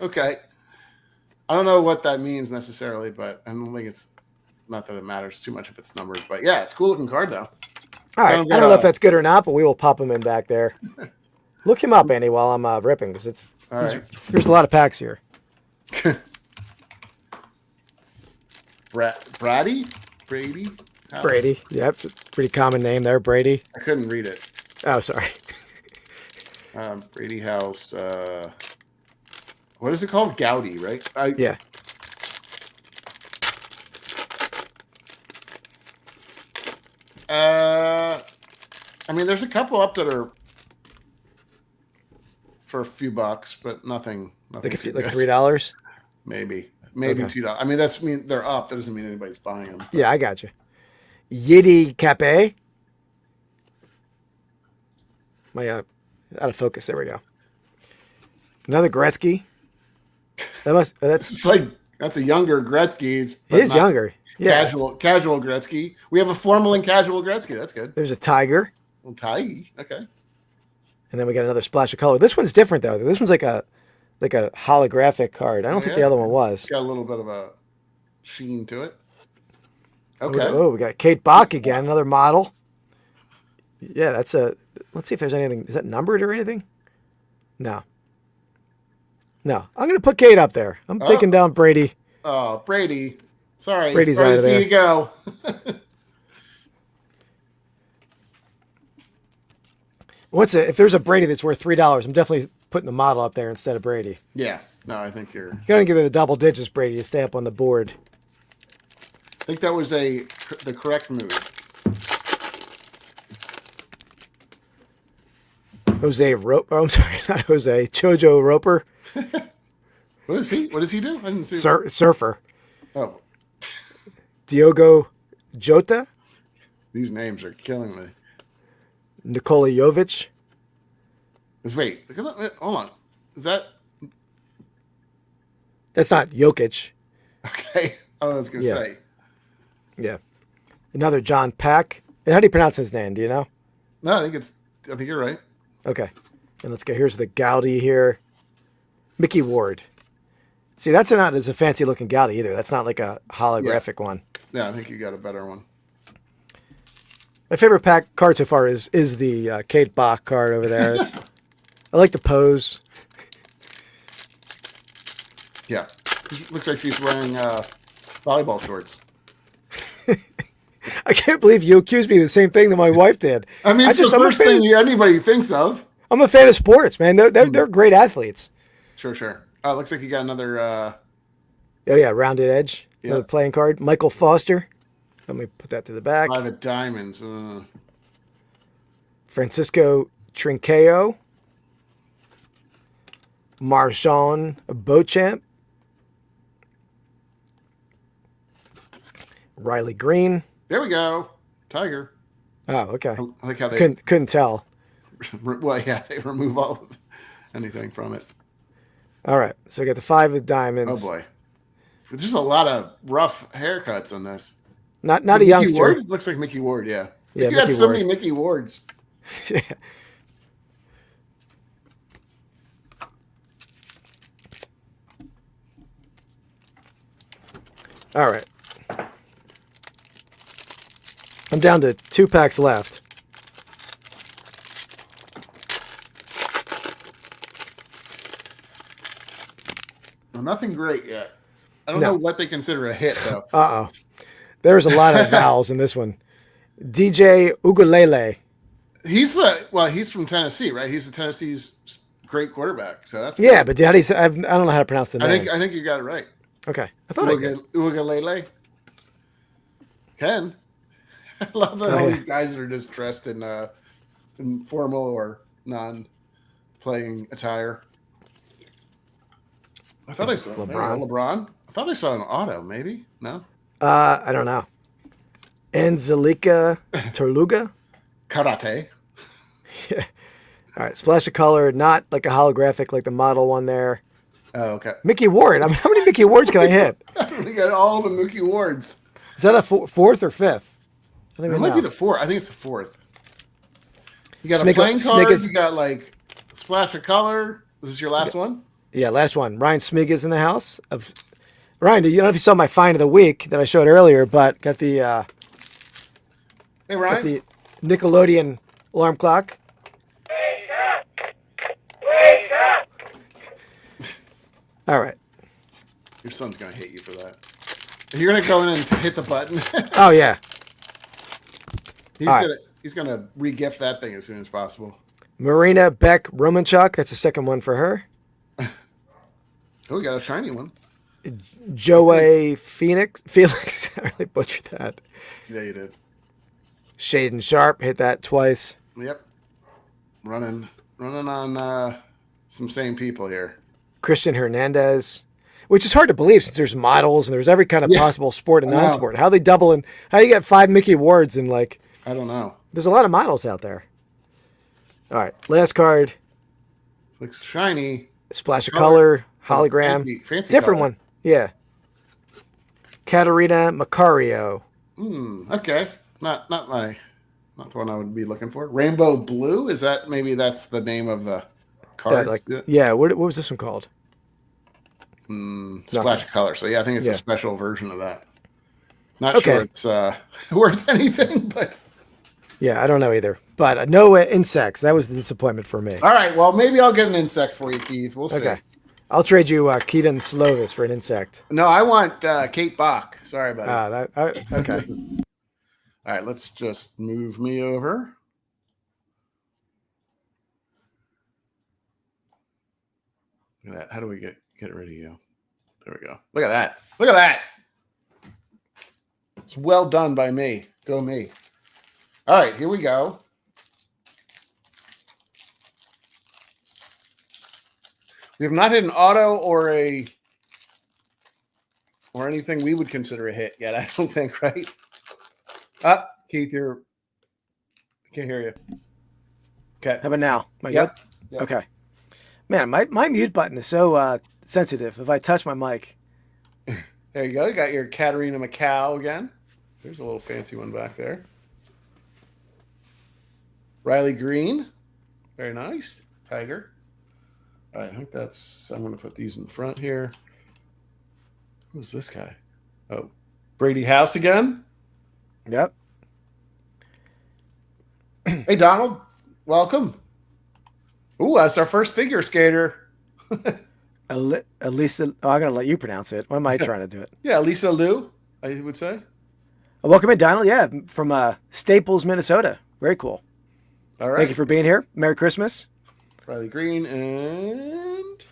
Okay, I don't know what that means necessarily, but I don't think it's not that it matters too much if it's numbered. But yeah, it's a cool looking card though. All right. Sounds I don't know if good. that's good or not, but we will pop him in back there. Look him up, Andy, while I'm ripping, because All right, there's a lot of packs here. Brady. House? Brady. Yep. Pretty common name there, Brady. I couldn't read it. Oh, sorry. Brady House. What is it called? Gowdy, right? Yeah. I mean, there's a couple up that are for a few bucks, but nothing Like too like good. $3. Maybe. maybe Okay. $2. I mean, they're up. That doesn't mean anybody's buying them. Yeah, I got you. Yiddy Cape. My out of focus. There we go. Another Gretzky. That's That's a younger Gretzky. it is younger. Yeah, Casual Gretzky. We have a formal and casual Gretzky. That's good. there's a Tiger, Well, Ty. Okay. and then we got another splash of color. This one's different though. This one's like a holographic card. I don't think the other one was. It's got a little bit of a sheen to it. Okay. Oh, we got Kate Bach again, another model. Yeah, that's a. Let's see if there's anything. Is that numbered or anything? No. I'm going to put Kate up there. I'm taking down Brady. Oh, Brady. Sorry. Brady's Sorry out to of see there. you go. If there's a Brady that's worth $3, I'm definitely putting the model up there instead of Brady. Yeah. No, I think you're. You got to give it a double digits, Brady, to stay up on the board. I think that was the correct move. Jose Roper. Oh, I'm sorry, not Jose. Chojo Roper. What is he? What does he do? I didn't see. Surfer. Oh, Diogo Jota. these names are killing me. Nikola Jovic. Wait, hold on. Is that That's not Jokic. okay? I was gonna Yeah. say. Yeah. Another John Pack. How do you pronounce his name? Do you know? No, I think you're right. Okay. And let's go. Here's the Gaudi here. Mickey Ward. See, that's not as a fancy looking Gaudi either. That's not like a holographic one. Yeah, I think you got a better one. My favorite pack card so far is the Kate Bach card over there. I like the pose. Yeah, looks like she's wearing volleyball shorts. I can't believe you accused me of the same thing that my wife did. I mean, it's the first thing anybody thinks of. I'm a fan of sports, man. They're great athletes. Sure. Oh, looks like you got another. Oh yeah, rounded edge. Yeah. Another playing card. Michael Foster. Let me put that to the back. 5 of diamonds. Francisco Trinqueo. Marjon Beauchamp. Riley Green. There we go. Tiger. Oh, okay. I like how they Couldn't tell. Well, yeah, they remove all of anything from it. All right, so we got the 5 of diamonds. Oh boy, there's a lot of rough haircuts on this. Not a Mickey youngster. Ward? Looks like Mickey Ward. Yeah. Yeah, You got Mickey so Ward. many Mickey Wards. Yeah. All right. I'm down to 2 packs left. Well, nothing great yet. I don't know what they consider a hit though. Uh-oh. There's a lot of vowels in this one. DJ Ugulele. He's from Tennessee, right? He's the Tennessee's great quarterback. So that's Yeah, but how do you say, I don't know how to pronounce the name. I think you got it right. Okay. I thought I did. Ugalele. Ken. I love that all these guys that are just dressed in formal or non-playing attire. I thought I saw LeBron. I thought I saw an auto, maybe? No? I don't know. Anzelika Torluga. Karate. Yeah. All right. Splash of color, not like a holographic like the model one there. Oh, okay. Mickey Ward. I mean, how many Mickey Wards can I hit? We got all the Mookie Wards. Is that a 4th or 5th? I don't It even might know. be the 4th. I think it's the 4th. You got Smickle- a playing card. Smickles- You got like splash of color. Is this your last one? Yeah, last one. Ryan Smig is in the house. Ryan, you don't know if you saw my find of the week that I showed earlier, but got the Hey, Ryan. got the Nickelodeon alarm clock. All right. Your son's gonna hate you for that. You're gonna go in and hit the button. Oh yeah. He's gonna re-gift that thing as soon as possible. Marina Beck Romanchuk. That's the second one for her. Oh, we got a shiny one. Joey Felix. I really butchered that. Yeah, you did. Shaden Sharp hit that twice. Yep. Running on some same people here. Christian Hernandez. which is hard to believe since there's models and there's every kind of possible sport and I know. non-sport. How they double and how you get 5 Mickey awards and like I don't know. there's a lot of models out there. All right, last card. Looks shiny. Splash of color, hologram, Fancy different color. one. Yeah. Katerina Macario. Okay. Not the one I would be looking for. Rainbow Blue? Is that maybe that's the name of the card? Yeah. What was this one called? Splash of color. So I think it's a special version of that. Not Okay. sure it's worth anything, but Yeah, I don't know either. But no insects. That was the disappointment for me. all right. Well, maybe I'll get an insect for you, Keith. We'll see. Okay. I'll trade you Keaton Slovis for an insect. No, I want Kate Bach. Sorry about it. Okay. All right, let's just move me over. Look at that. How do we get rid of you? There we go. Look at that. Look at that. It's well done by me. Go me. All right, here we go. We have not hit an auto or anything we would consider a hit yet. I don't think, right? Keith, I can't hear you. Okay. How about now? Am I Yep. good? Okay. Man, my mute button is so sensitive. If I touch my mic. There you go. You got your Katerina Macau again. There's a little fancy one back there. Riley Green. Very nice. Tiger. All right, I think I'm going to put these in front here. Who's this guy? Oh, Brady House again. Yep. Hey, Donald. Welcome. Ooh, that's our first figure skater. Elisa. I'm going to let you pronounce it. Why am I trying to do it? Yeah, Lisa Liu, I would say. Welcome in, Donald. Yeah, from Staples, Minnesota. Very cool. All right. Thank you for being here. Merry Christmas. Riley Green and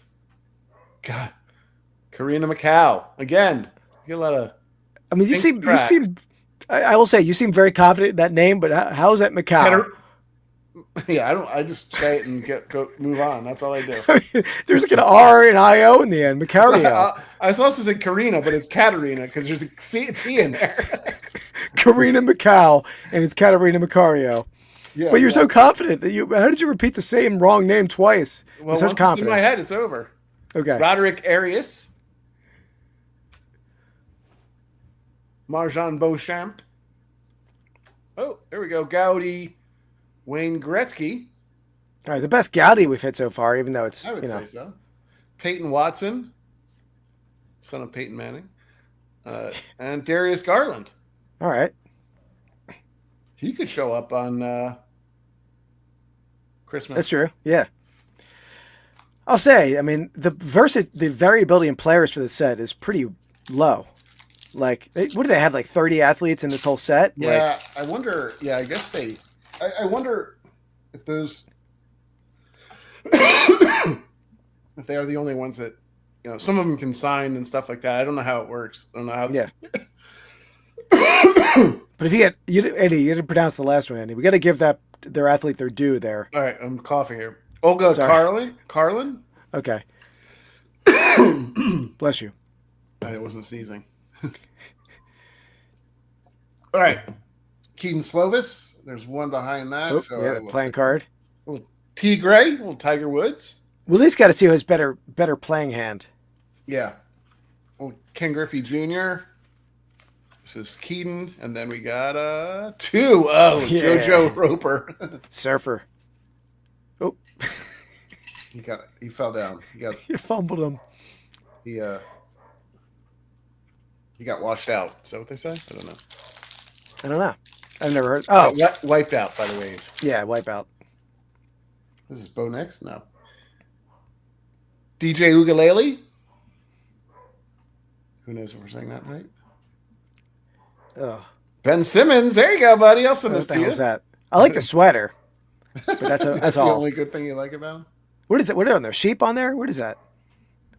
Karina Macau again. You get a lot of. I mean, you seem. I will say you seem very confident in that name, but how is that Macau? Yeah, I just say it and move on. That's all I do. There's like an R and I-O in the end. Macario. I was supposed to say Karina, but it's Katerina because there's a T in there. Karina Macau, and it's Katerina Macario. Yeah, but you're so confident that how did you repeat the same wrong name twice? Well, with once such it's confidence. in my head, it's over. Okay. Roderick Arias. Marjan Beauchamp. Oh, there we go. Gowdy. Wayne Gretzky. All right, the best Gowdy we've hit so far, even though it's I would say so. Peyton Watson, son of Peyton Manning, and Darius Garland. All right. He could show up on Christmas. That's true. Yeah. I'll say, I mean, the variability in players for the set is pretty low. Like, what do they have? Like 30 athletes in this whole set? Yeah, like, I wonder. Yeah, I guess I wonder if those if they are the only ones that some of them can sign and stuff like that. I don't know how it works. I don't know how. Yeah. But if Eddie, you didn't pronounce the last one, Andy. We got to give their athlete their due there. All right, I'm coughing here. Olga Carlin. Okay. Bless you. I wasn't sneezing. All right. Keaton Slovis. There's one behind that. Oh, so yeah, playing card. Little T. Gray, little Tiger Woods. We at least got to see who has better playing hand. Yeah. Little Ken Griffey Jr. This is Keaton. And then we got two. Oh, yeah. JoJo Roper. Surfer. Oh. He fell down. You fumbled him. He got washed out. Is that what they say? I don't know. I've never heard. Oh, wiped out by the wave. Yeah, wipeout. This is Bo Nix? No. DJ Ukulele? Who knows if we're saying that right? Oh, Ben Simmons. There you go, buddy. I'll send this what the to you. hell's that? I like the sweater. But that's That's the all. only good thing you like about him? What is it? What are there? Sheep on there? What is that?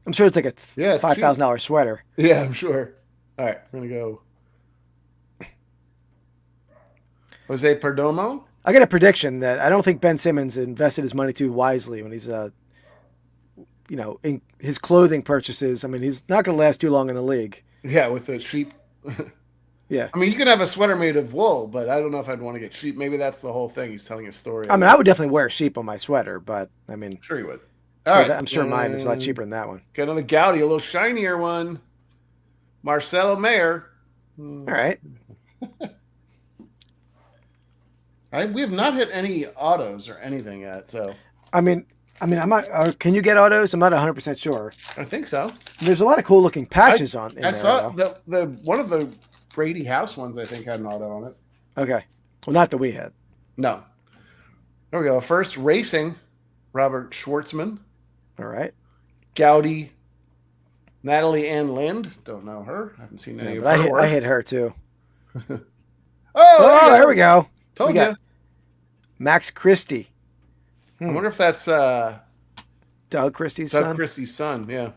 I'm sure it's like a it's $5,000 sweater. Yeah, I'm sure. All right, we're going to go. Jose Perdomo? I got a prediction that I don't think Ben Simmons invested his money too wisely when he's in his clothing purchases. I mean, he's not going to last too long in the league. Yeah, with the sheep. Yeah. I mean, you could have a sweater made of wool, but I don't know if I'd want to get sheep. Maybe that's the whole thing. He's telling a story. I mean, I would definitely wear sheep on my sweater, but I mean, Sure you would. All right. I'm sure mine is a lot cheaper than that one. Got another Gaudy, a little shinier one. Marcelo Mayer. All right. We have not hit any autos or anything yet, so I mean, I'm not. Can you get autos? I'm not 100% sure. I think so. There's a lot of cool looking patches on. I saw the one of the Brady House ones. I think had an auto on it. Okay, well, not that we had. No. There we go. First racing, Robert Schwartzman. All right. Gaudy, Natalie Ann Lind. Don't know her. I haven't seen any of but her. I hit her too. Oh, there we go. Told we you. got Max Christie. I wonder if that's Doug Christie's son. Doug Christie's son. Yeah.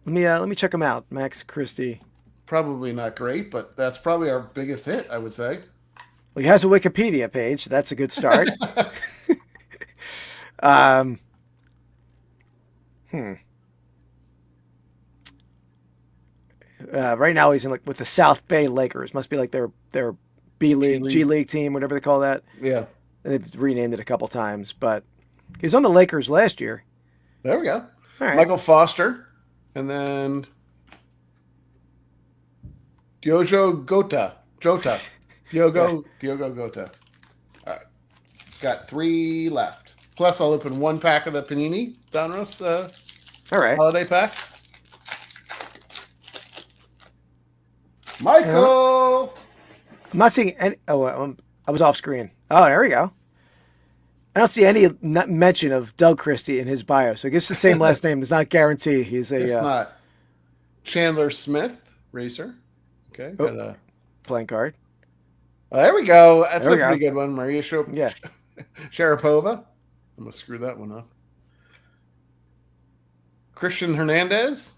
Let me check him out. Max Christie. Probably not great, but that's probably our biggest hit, I would say. Well, he has a Wikipedia page. So that's a good start. Right now he's in with the South Bay Lakers. Must be like their B League, G League team, whatever they call that. Yeah. They've renamed it a couple times, but he was on the Lakers last year. There we go. All right. Michael Foster, and then Diogo Gota. Diogo Gota. All right. Got 3 left. Plus, I'll open 1 pack of the Panini Donruss All right. holiday pack. Michael! I'm not seeing any. Oh, I was off screen. Oh, there we go. I don't see any mention of Doug Christie in his bio, so I guess the same last name does not guarantee he's a. It's not. Chandler Smith, racer. Okay, got a playing card. there we go. That's There a we go. pretty good one. Maria Yeah. Sharapova. I'm going to screw that one up. Christian Hernandez.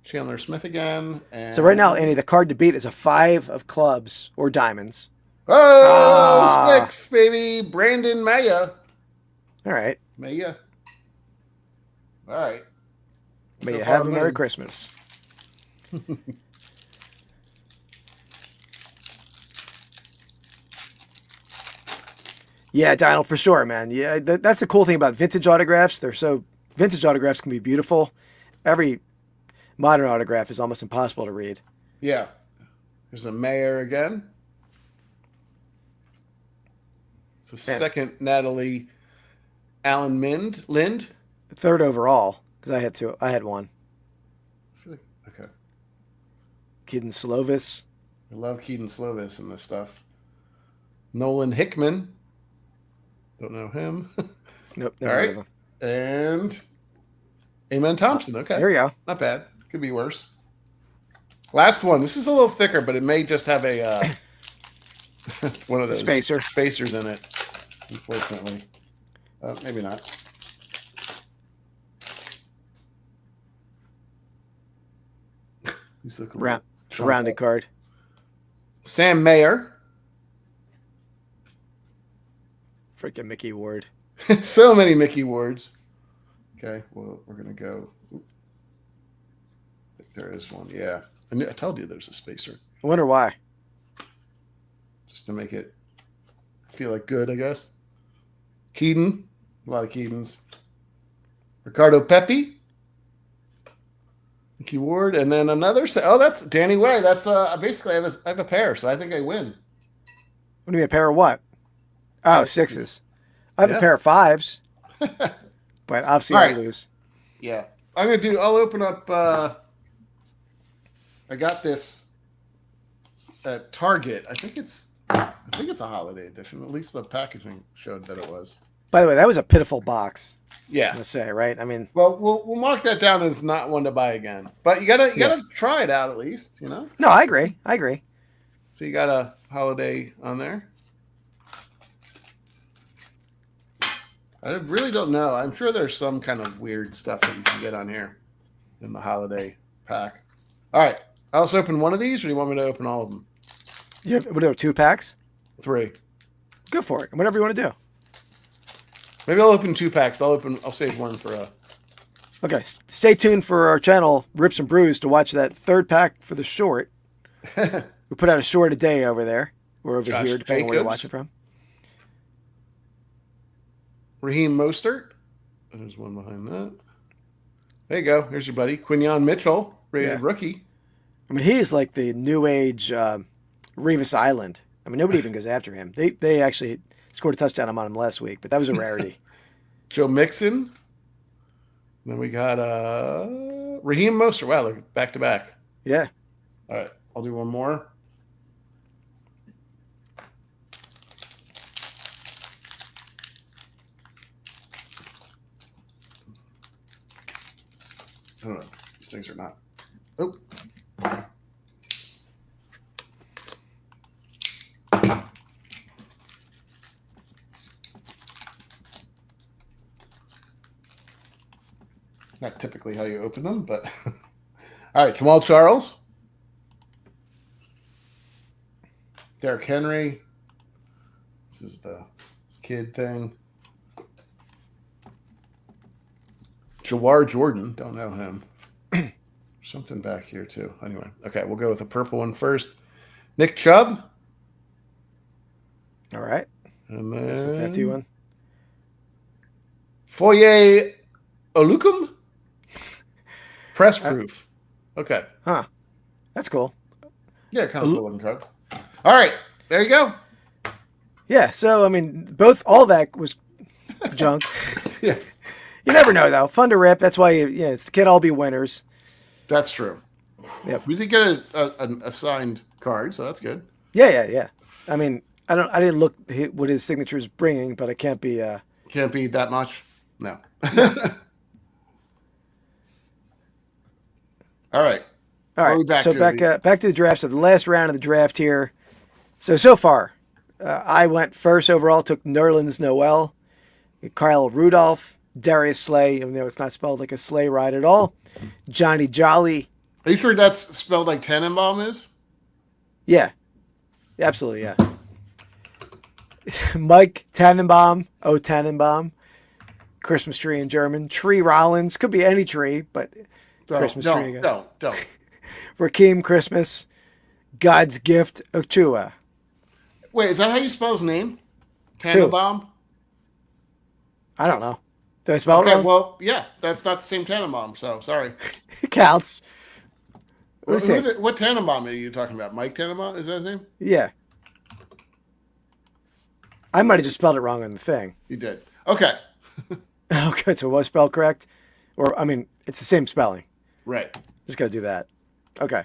Chandler Smith again. And So right now, Andy, the card to beat is a 5 of clubs or diamonds. Oh, 6, baby. Brandon Maya. All right. Maya. All right. May So you far, have a Merry moved. Christmas. Yeah, Donald, for sure, man. Yeah, that's the cool thing about vintage autographs. Vintage autographs can be beautiful. Every modern autograph is almost impossible to read. Yeah. There's a Mayer again. It's a second Natalie Allen Lind. 3rd overall, because I had one. Okay. Keaton Slovis. I love Keaton Slovis and this stuff. Nolan Hickman. Don't know him. Nope. All never heard right. of him. And Amen Thompson. Okay. There we go. Not bad. Could be worse. Last one. This is a little thicker, but it may just have a one of those spacers in it. Unfortunately, maybe not. He's looking Rounded card. Sam Mayer. Freaking Mickey Ward. So many Mickey Wards. Okay, well, we're going to go. There is one. Yeah. I told you there's a spacer. I wonder why. Just to make it feel like good, I guess. Keaton. A lot of Keatons. Ricardo Pepi. Mickey Ward. And then another. Oh, that's Danny Way. That's basically I have a pair, so I think I win. What do you mean, a pair of what? Oh, 6s. I have a pair of 5s. But obviously I lose. Yeah. I'll open up. I got this at Target. I think it's a holiday edition. At least the packaging showed that it was. By the way, that was a pitiful box. Yeah. I'm gonna say, right? I mean, well, we'll mark that down as not one to buy again. But you gotta try it out at least, you know? No, I agree. So you got a holiday on there. I really don't know. I'm sure there's some kind of weird stuff that you can get on here in the holiday pack. All right. I'll also open one of these, or do you want me to open all of them? What are there, 2 packs? 3. Go for it. Whatever you want to do. Maybe I'll open 2 packs. I'll save one for Okay, stay tuned for our channel, Rips and Brews, to watch that 3rd pack for the short. We put out a short a day over there, or over Josh here, depending on where you're Jacobs. watching from. Raheem Mostert. There's one behind that. There you go. Here's your buddy. Quinyon Mitchell, rated rookie. I mean, he's like the new age Revis Island. I mean, nobody even goes after him. They actually scored a touchdown on him last week, but that was a rarity. Joe Mixon. Then we got Raheem Mostert. Wow, they're back to back. Yeah. All right, I'll do one more. I don't know. These things are not. Oh. Not typically how you open them, but all right. Jamal Charles, Derrick Henry. This is the kid thing. Jawar Jordan, don't know him. Something back here too. Anyway, okay, we'll go with the purple one first. Nick Chubb. All right. And That's a fancy one. Foye Olukum. Press proof. Okay. Huh. That's cool. Yeah, kind of cool looking card. All right, there you go. Yeah, so, I mean, all that was junk. Yeah. You never know, though. Fun to rip. That's why, it can't all be winners. That's true. Yep. We did get a signed card, so that's good. Yeah. I mean, I didn't look what his signature is bringing, but it can't be. Can't be that much. No. All right. All right. Back to the draft. So the last round of the draft here. So far, I went first overall. Took Nerlens Noel, Kyle Rudolph, Darius Slay, even though it's not spelled like a sleigh ride at all. Johnny Jolly. Are you sure that's spelled like Tannenbaum is? Yeah. Absolutely, yeah. Mike Tannenbaum. Oh, Tannenbaum. Christmas tree in German. Tree Rollins. Could be any tree, but Christmas tree again. Don't. Rakeem Christmas. God's Gift Ochua. Wait, is that how you spell his name? Tannenbaum? I don't know. Did I spell it wrong? Well, yeah, that's not the same Tannenbaum, so sorry. It counts. What Tannenbaum are you talking about? Mike Tannenbaum? Is that his name? Yeah. I might have just spelled it wrong on the thing. You did. Okay. Okay, so it was spelled correct? Or, I mean, it's the same spelling. Right. Just got to do that. Okay.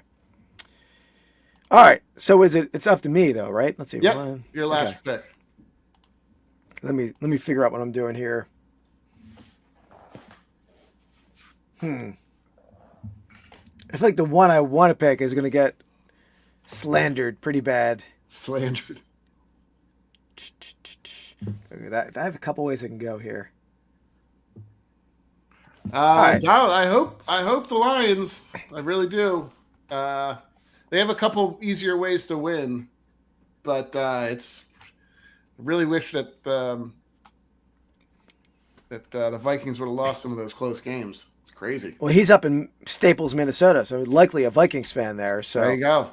All right. So it's up to me, though, right? Let's see. Yep. Your last pick. Let me figure out what I'm doing here. I feel like the one I want to pick is going to get slandered pretty bad. Slandered. Okay, I have a couple ways I can go here. Donald, I hope the Lions, I really do. They have a couple easier ways to win, but I really wish that the Vikings would have lost some of those close games. It's crazy. Well, he's up in Staples, Minnesota, so likely a Vikings fan there. So there you go.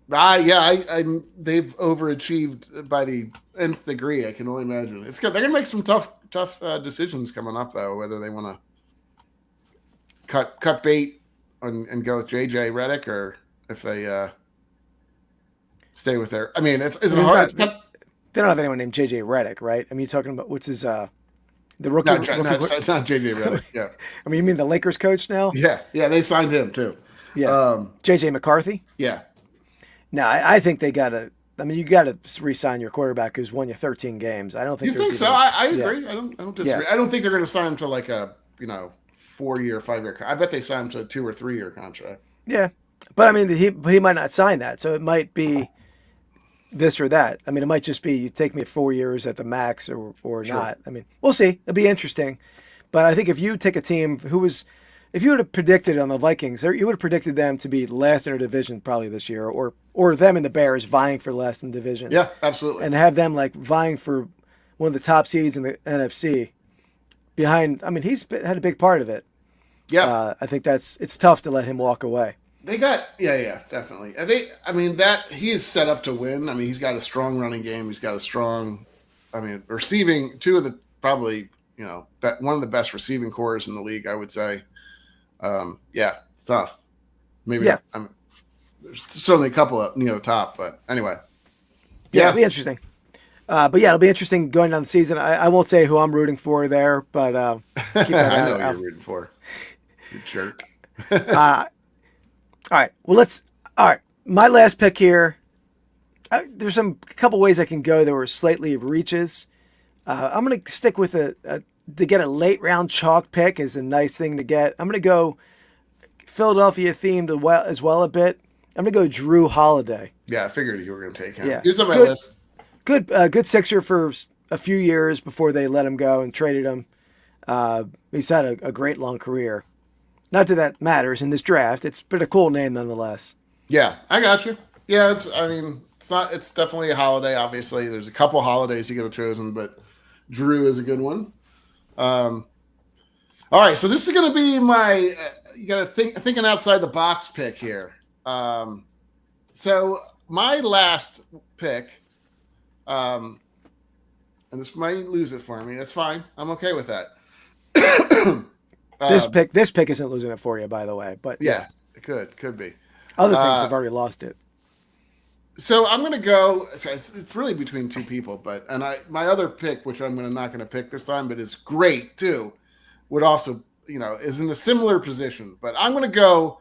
They've overachieved by the nth degree. I can only imagine. It's good. They're gonna make some tough decisions coming up, though. Whether they want to cut bait and go with JJ Redick, or if they stay with their. I mean, it's hard. They don't have anyone named JJ Redick, right? I mean, you're talking about what's his the rookie? It's not JJ Redick. Yeah. I mean, you mean the Lakers coach now? Yeah. They signed him too. Yeah. JJ McCarthy. Yeah. No, I think they gotta. I mean, you gotta re-sign your quarterback who's won you 13 games. I don't think. You think so? I agree. Yeah. I don't disagree. I don't think they're going to sign him to like a 4-year, 5-year. I bet they sign him to a 2 or 3 year contract. Yeah, but I mean, he might not sign that, so it might be this or that. I mean, it might just be you take me 4 years at the max or sure. Not. I mean, we'll see. It'll be interesting. But I think if you take a team if you would have predicted on the Vikings, you would have predicted them to be last in their division probably this year, or them and the Bears vying for last in the division. Yeah, absolutely. And have them like vying for one of the top seeds in the NFC. Behind, I mean, he's had a big part of it. Yeah. I think it's tough to let him walk away. They got, definitely. He is set up to win. I mean, he's got a strong running game. He's got a strong, receiving, two of the probably, one of the best receiving cores in the league, I would say. It's tough. Maybe, there's certainly a couple of, top, but anyway. Yeah, it'll be interesting. But yeah, it'll be interesting going down the season. I won't say who I'm rooting for there, but keep that I know who you're rooting for. You jerk. All right. Well, all right. My last pick here. There's a couple ways I can go that were slightly reaches. I'm going to stick with to get a late round chalk pick is a nice thing to get. I'm going to go Philadelphia themed as well a bit. I'm going to go Drew Holiday. Yeah, I figured you were going to take him. Yeah. He was on my list. Good Sixer for a few years before they let him go and traded him. He's had a great long career. Not that matters in this draft. It's been a cool name nonetheless. Yeah, I got you. Yeah, it's definitely a holiday. Obviously, there's a couple holidays you could have chosen, but Drew is a good one. All right, so this is going to be my you got to thinking outside the box pick here. So my last pick, and this might lose it for me. That's fine. I'm okay with that. This pick isn't losing it for you, by the way. But yeah, it could be. Other things have already lost it. So I'm going to go. It's really between two people, my other pick, which I'm not going to pick this time, but is great too, would also is in a similar position. But I'm going to go.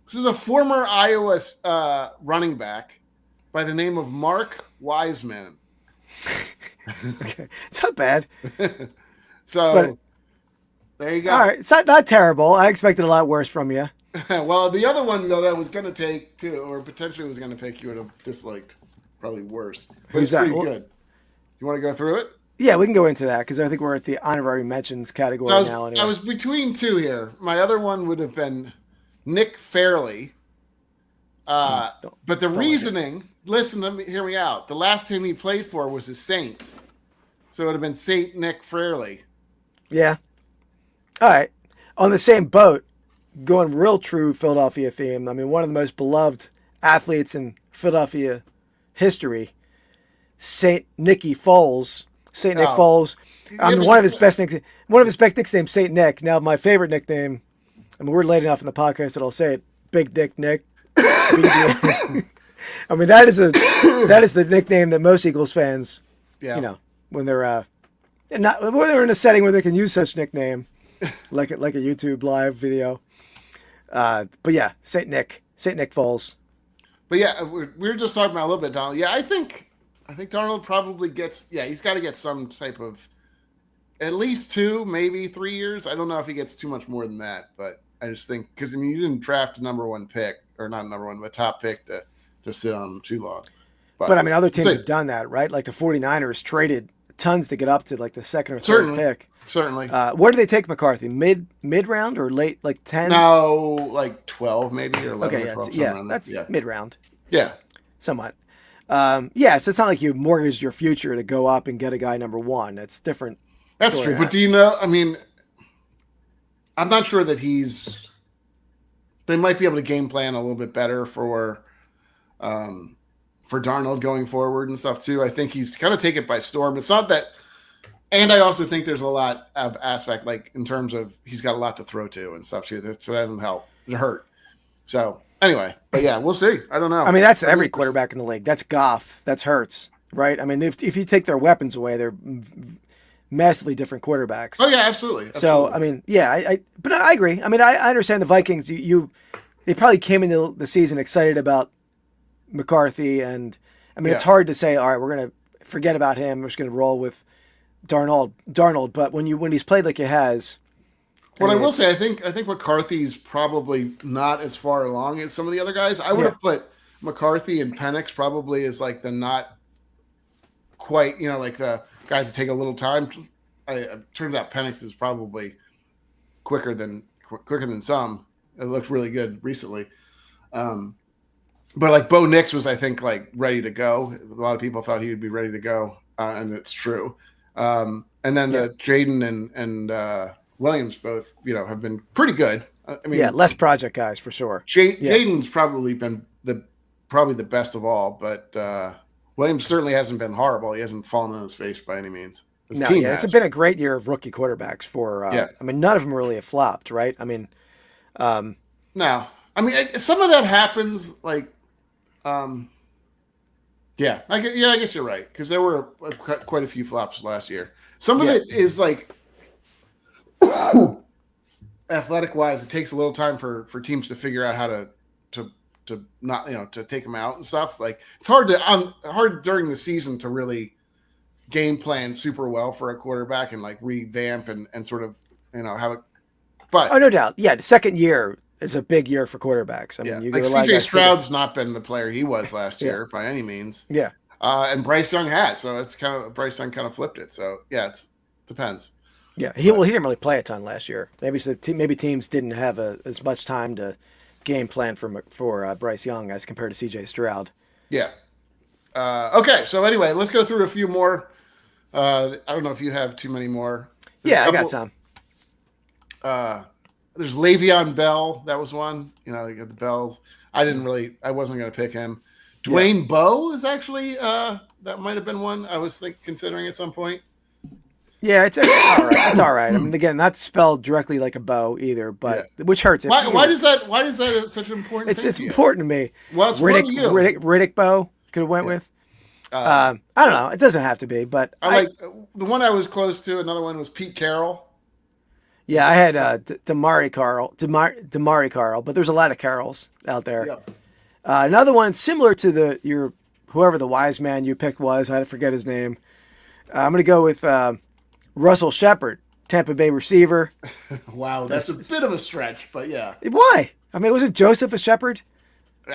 This is a former Iowa running back by the name of Mark Wiseman. Okay, it's not bad. So there you go. All right, it's not terrible. I expected a lot worse from you. Well, the other one though that I was going to take too, or potentially was going to pick, you would have disliked probably worse. But Who's that? Pretty good. You want to go through it? Yeah, we can go into that because I think we're at the honorary mentions category now. Anyway. I was between two here. My other one would have been Nick Fairley. But the reasoning, hear me out. The last team he played for was the Saints. So it would have been Saint Nick Fairley. Yeah. All right. On the same boat, going real true Philadelphia theme. I mean, one of the most beloved athletes in Philadelphia history, Saint Nicky Foles. Saint Nick Foles. One of his best nicknames, Saint Nick. Now, my favorite nickname, we're late enough in the podcast that I'll say it, Big Dick Nick. I mean, that is the nickname that most Eagles fans, when they're when they're in a setting where they can use such nickname, like a YouTube live video. But yeah, Saint Nick Foles. But yeah, we were just talking about a little bit, Donald. Yeah, I think Darnold probably gets. Yeah, he's got to get some type of at least 2, maybe 3 years. I don't know if he gets too much more than that, but I just think because you didn't draft a number one pick, or not number one, but top pick to sit on him too long. But I mean, other teams have done that, right? Like the 49ers traded tons to get up to like the second or third pick. Certainly. Where did they take McCarthy? Mid round or late, like 10? No, like 12 maybe, or 11 okay, or 12. That's mid round. Yeah. Somewhat. So it's not like you mortgaged your future to go up and get a guy number one. That's different. That's true. But do you know, I mean, I'm not sure that they might be able to game plan a little bit better for Darnold going forward and stuff too. I think he's kind of take it by storm. It's not that, and I also think there's a lot of aspect, like in terms of he's got a lot to throw to and stuff too. So that doesn't help. It hurt. So anyway, but yeah, we'll see. I don't know. I mean, that's every quarterback in the league. That's Goff. That's Hurts, right? I mean, if you take their weapons away, they're massively different quarterbacks. Oh yeah, absolutely. So I mean, yeah, but I agree. I mean, I understand the Vikings. They probably came into the season excited about McCarthy, and I mean, it's hard to say, all right, we're gonna forget about him. We're just gonna roll with Darnold. But when he's played like he has, what I will say, I think McCarthy's probably not as far along as some of the other guys. I would have put McCarthy and Pennants probably as like the not quite, like the guys that take a little time. It turns out Pennants is probably quicker than some. It looked really good recently. But like Bo Nix was, I think, like ready to go. A lot of people thought he would be ready to go, and it's true. And then the Jaden and Williams both, have been pretty good. I mean, less project guys for sure. Jaden's probably been probably the best of all, but Williams certainly hasn't been horrible. He hasn't fallen on his face by any means. It's been a great year of rookie quarterbacks for. I mean, none of them really have flopped, right? I mean, no. I mean, some of that happens, like, I guess you're right, because there were quite a few flops last year. Some of it is like athletic wise, it takes a little time for teams to figure out how to not to take them out and stuff. Like it's hard during the season to really game plan super well for a quarterback and like revamp and sort of have it. But no doubt, the second year is a big year for quarterbacks. I mean, you like CJ Stroud's not been the player he was last year by any means. Yeah, and Bryce Young has, so it's Bryce Young kind of flipped it. So it depends. Yeah, he didn't really play a ton last year. Maybe teams didn't have as much time to game plan for Bryce Young as compared to CJ Stroud. Yeah. Okay, so anyway, let's go through a few more. I don't know if you have too many more. I got some. There's Le'Veon Bell. That was one. You got the Bells. I wasn't going to pick him. Dwayne Bowe is actually, that might have been one I was considering at some point. Yeah, it's all right. It's all right. I mean, again, not spelled directly like a bow either, but which hurts. Why does that such an important thing it's important to me. Well, it's Riddick Bowe could have went with. I don't know. It doesn't have to be, but I like the one I was close to. Another one was Pete Carroll. Yeah, I had Damari Carl, but there's a lot of Carrolls out there. Yeah. Another one similar to whoever the wise man you picked was. I forget his name. I'm going to go with Russell Shepard, Tampa Bay receiver. Wow, that's a bit of a stretch, but yeah. Why? I mean, wasn't Joseph a shepherd?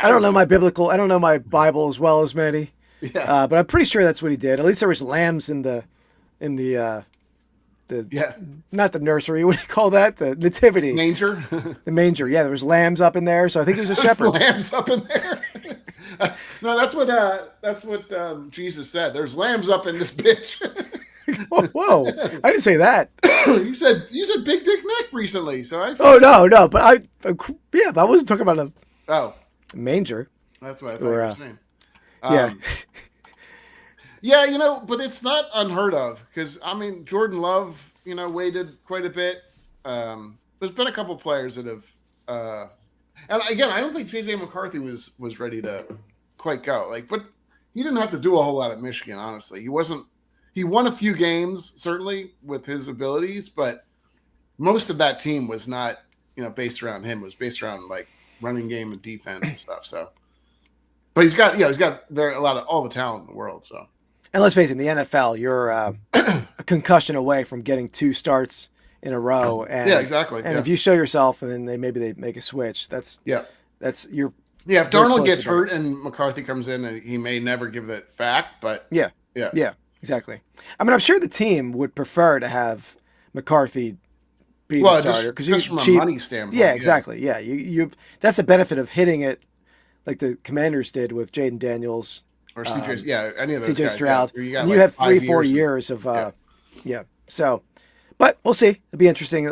I don't know my Bible as well as many. Yeah. But I'm pretty sure that's what he did. At least there was lambs in the not the nursery. What do you call that? The nativity manger. The manger. Yeah, there was lambs up in there, so I think he was a shepherd. Lambs up in there. That's what Jesus said. There's lambs up in this bitch. Whoa! I didn't say that. you said Big Dick Nick recently, so I. No, but I wasn't talking about a manger. That's what I thought you were saying. Yeah. But it's not unheard of because I mean Jordan Love, waited quite a bit. There's been a couple of players that have, and again, I don't think JJ McCarthy was ready to quite go. But he didn't have to do a whole lot at Michigan. Honestly, he wasn't. He won a few games certainly with his abilities, but most of that team was not, based around him. It was based around like running game and defense and stuff. So, but he's got all the talent in the world. So. And let's face it, in the NFL, you're a concussion away from getting 2 starts in a row. And, exactly. And if you show yourself, and then maybe they make a switch, that's your. Yeah, if Darnold gets hurt and McCarthy comes in, he may never give that back. But yeah, exactly. I mean, I'm sure the team would prefer to have McCarthy be the starter just from a money standpoint. Yeah, exactly. Yeah, you've that's the benefit of hitting it like the Commanders did with Jaden Daniels. Or CJ, any of those CJ guys. Stroud. Yeah, you have 3-4 years of, So, but we'll see. It'll be interesting.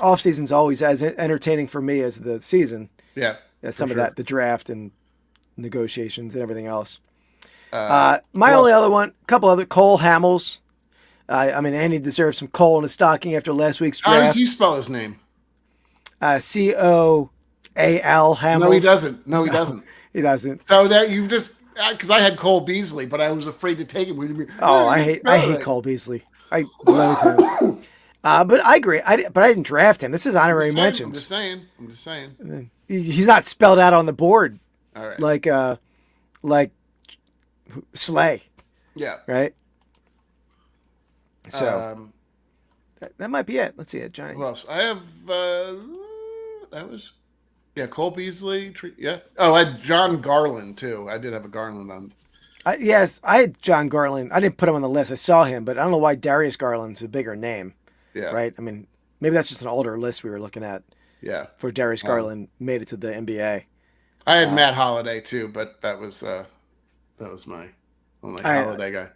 Off season's always as entertaining for me as the season. Yeah, some of that, the draft and negotiations and everything else. Only other one, couple other Cole Hamels. I mean, Andy deserves some coal in his stocking after last week's draft. How does he spell his name? Coal Hamels. No, he doesn't. No, he doesn't. He doesn't. So there, you've just. Because I had Cole Beasley, but I was afraid to take him. I hate Cole Beasley. I loathe him. But I agree. I didn't draft him. This is honorary mentions. I'm just saying. He's not spelled out on the board. All right. Like Slay. Yeah. Right. So that might be it. Let's see it, Johnny. Who else? I have. That was. Yeah, Cole Beasley. Yeah. Oh, I had John Garland, too. I did have a Garland on. Yes, I had John Garland. I didn't put him on the list. I saw him, but I don't know why Darius Garland's a bigger name. Yeah. Right? I mean, maybe that's just an older list we were looking at. Yeah. For Darius Garland made it to the NBA. I had Matt Holliday, too, but that was my Holliday guy.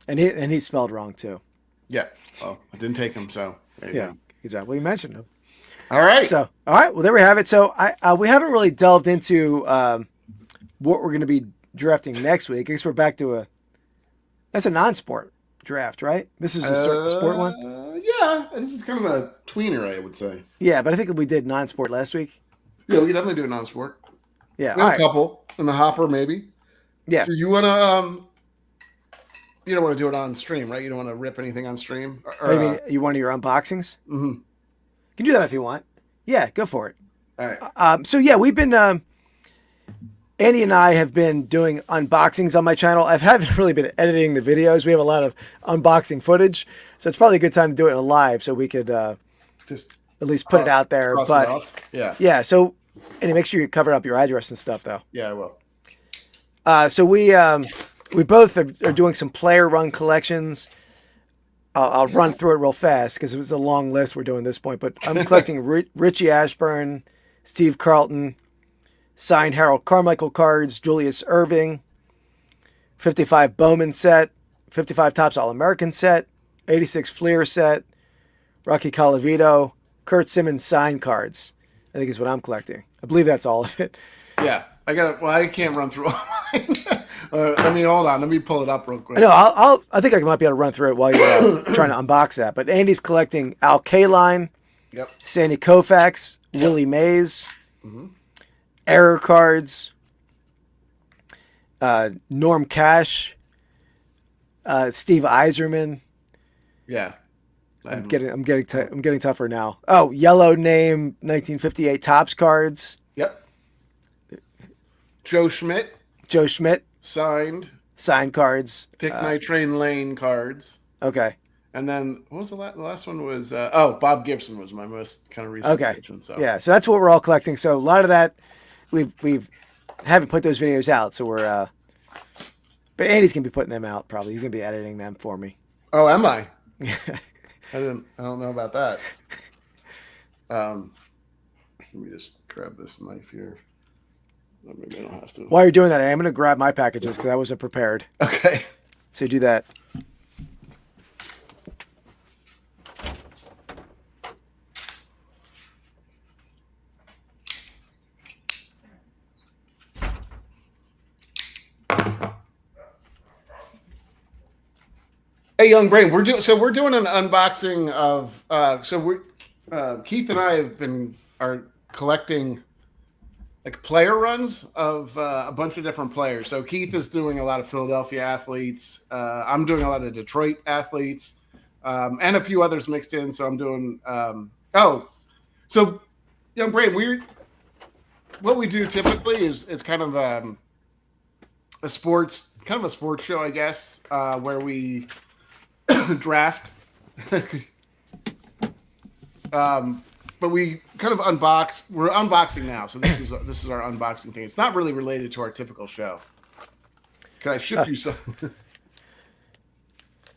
And he spelled wrong, too. Yeah. Well, I didn't take them, so there you Yeah, go. exactly. We mentioned them. All right. So, all right. Well, there we have it. So, we haven't really delved into what we're going to be drafting next week. I guess we're back to that's a non-sport draft, right? This is a sport one. Yeah, this is kind of a tweener, I would say. Yeah, but I think we did non-sport last week. Yeah, we could definitely do a non-sport. Yeah, We have a couple in the hopper, maybe. Yeah. Do you want to? You don't want to do it on stream, right? You don't want to rip anything on stream. Or, I mean, you want your unboxings? Mm-hmm. You can do that if you want. Yeah, go for it. All right. So yeah, we've been Andy and I have been doing unboxings on my channel. I haven't really been editing the videos. We have a lot of unboxing footage, so it's probably a good time to do it in a live, so we could just at least put it out there. Cross But it off. yeah. So, and make sure you cover up your address and stuff, though. Yeah, I will. So we both are doing some player run collections. I'll run through it real fast because it was a long list we're doing at this point. But I'm collecting Richie Ashburn, Steve Carlton, signed Harold Carmichael cards, Julius Erving, 55 Bowman set, 55 Topps All-American set, 86 Fleer set, Rocky Colavito, Kurt Simmons signed cards. I think is what I'm collecting. I believe that's all of it. Yeah, I got. Well, I can't run through all mine. Let me hold on. Let me pull it up real quick. No, I think I might be able to run through it while you're trying to unbox that. But Andy's collecting Al Kaline, Yep. Sandy Koufax, Willie Mays, error cards, Norm Cash, Steve Eiserman. Yeah. I'm getting tougher now. Oh, yellow name 1958 Topps cards. Yep. Joe Schmidt Joe Schmidt signed cards. Dick Nitrain Lane cards. Okay. And then what was the last one was Bob Gibson was my most kind of recent one, so. Yeah, so that's what we're all collecting. So a lot of that we've haven't put those videos out, so we're but Andy's gonna be putting them out probably. He's gonna be editing them for me. Oh, am I? I don't know about that. Let me just grab this knife here. Maybe I don't have to. While you're doing that, I'm gonna grab my packages because I wasn't prepared. Okay. So do that. Hey, Young Brain, we're doing an unboxing of Keith and I are collecting like player runs of a bunch of different players. So Keith is doing a lot of Philadelphia athletes. I'm doing a lot of Detroit athletes, and a few others mixed in. So I'm doing so Young Brain, what we do typically is kind of a sports show, I guess, where we draft. But we kind of unbox. We're unboxing now, so this is our unboxing thing. It's not really related to our typical show. Can I ship you some?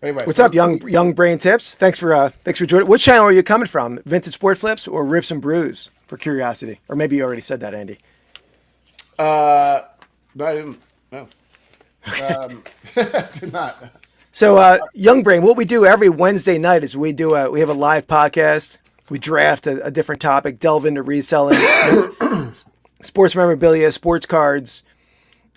Anyway, What's up, young brain tips? Thanks for joining. Which channel are you coming from? Vintage Sport Flips or Rips and Brews? For curiosity, or maybe you already said that, Andy. No, I didn't. No, did not. So, Young Brain, what we do every Wednesday night is we have a live podcast. We draft a different topic, delve into reselling, sports memorabilia, sports cards,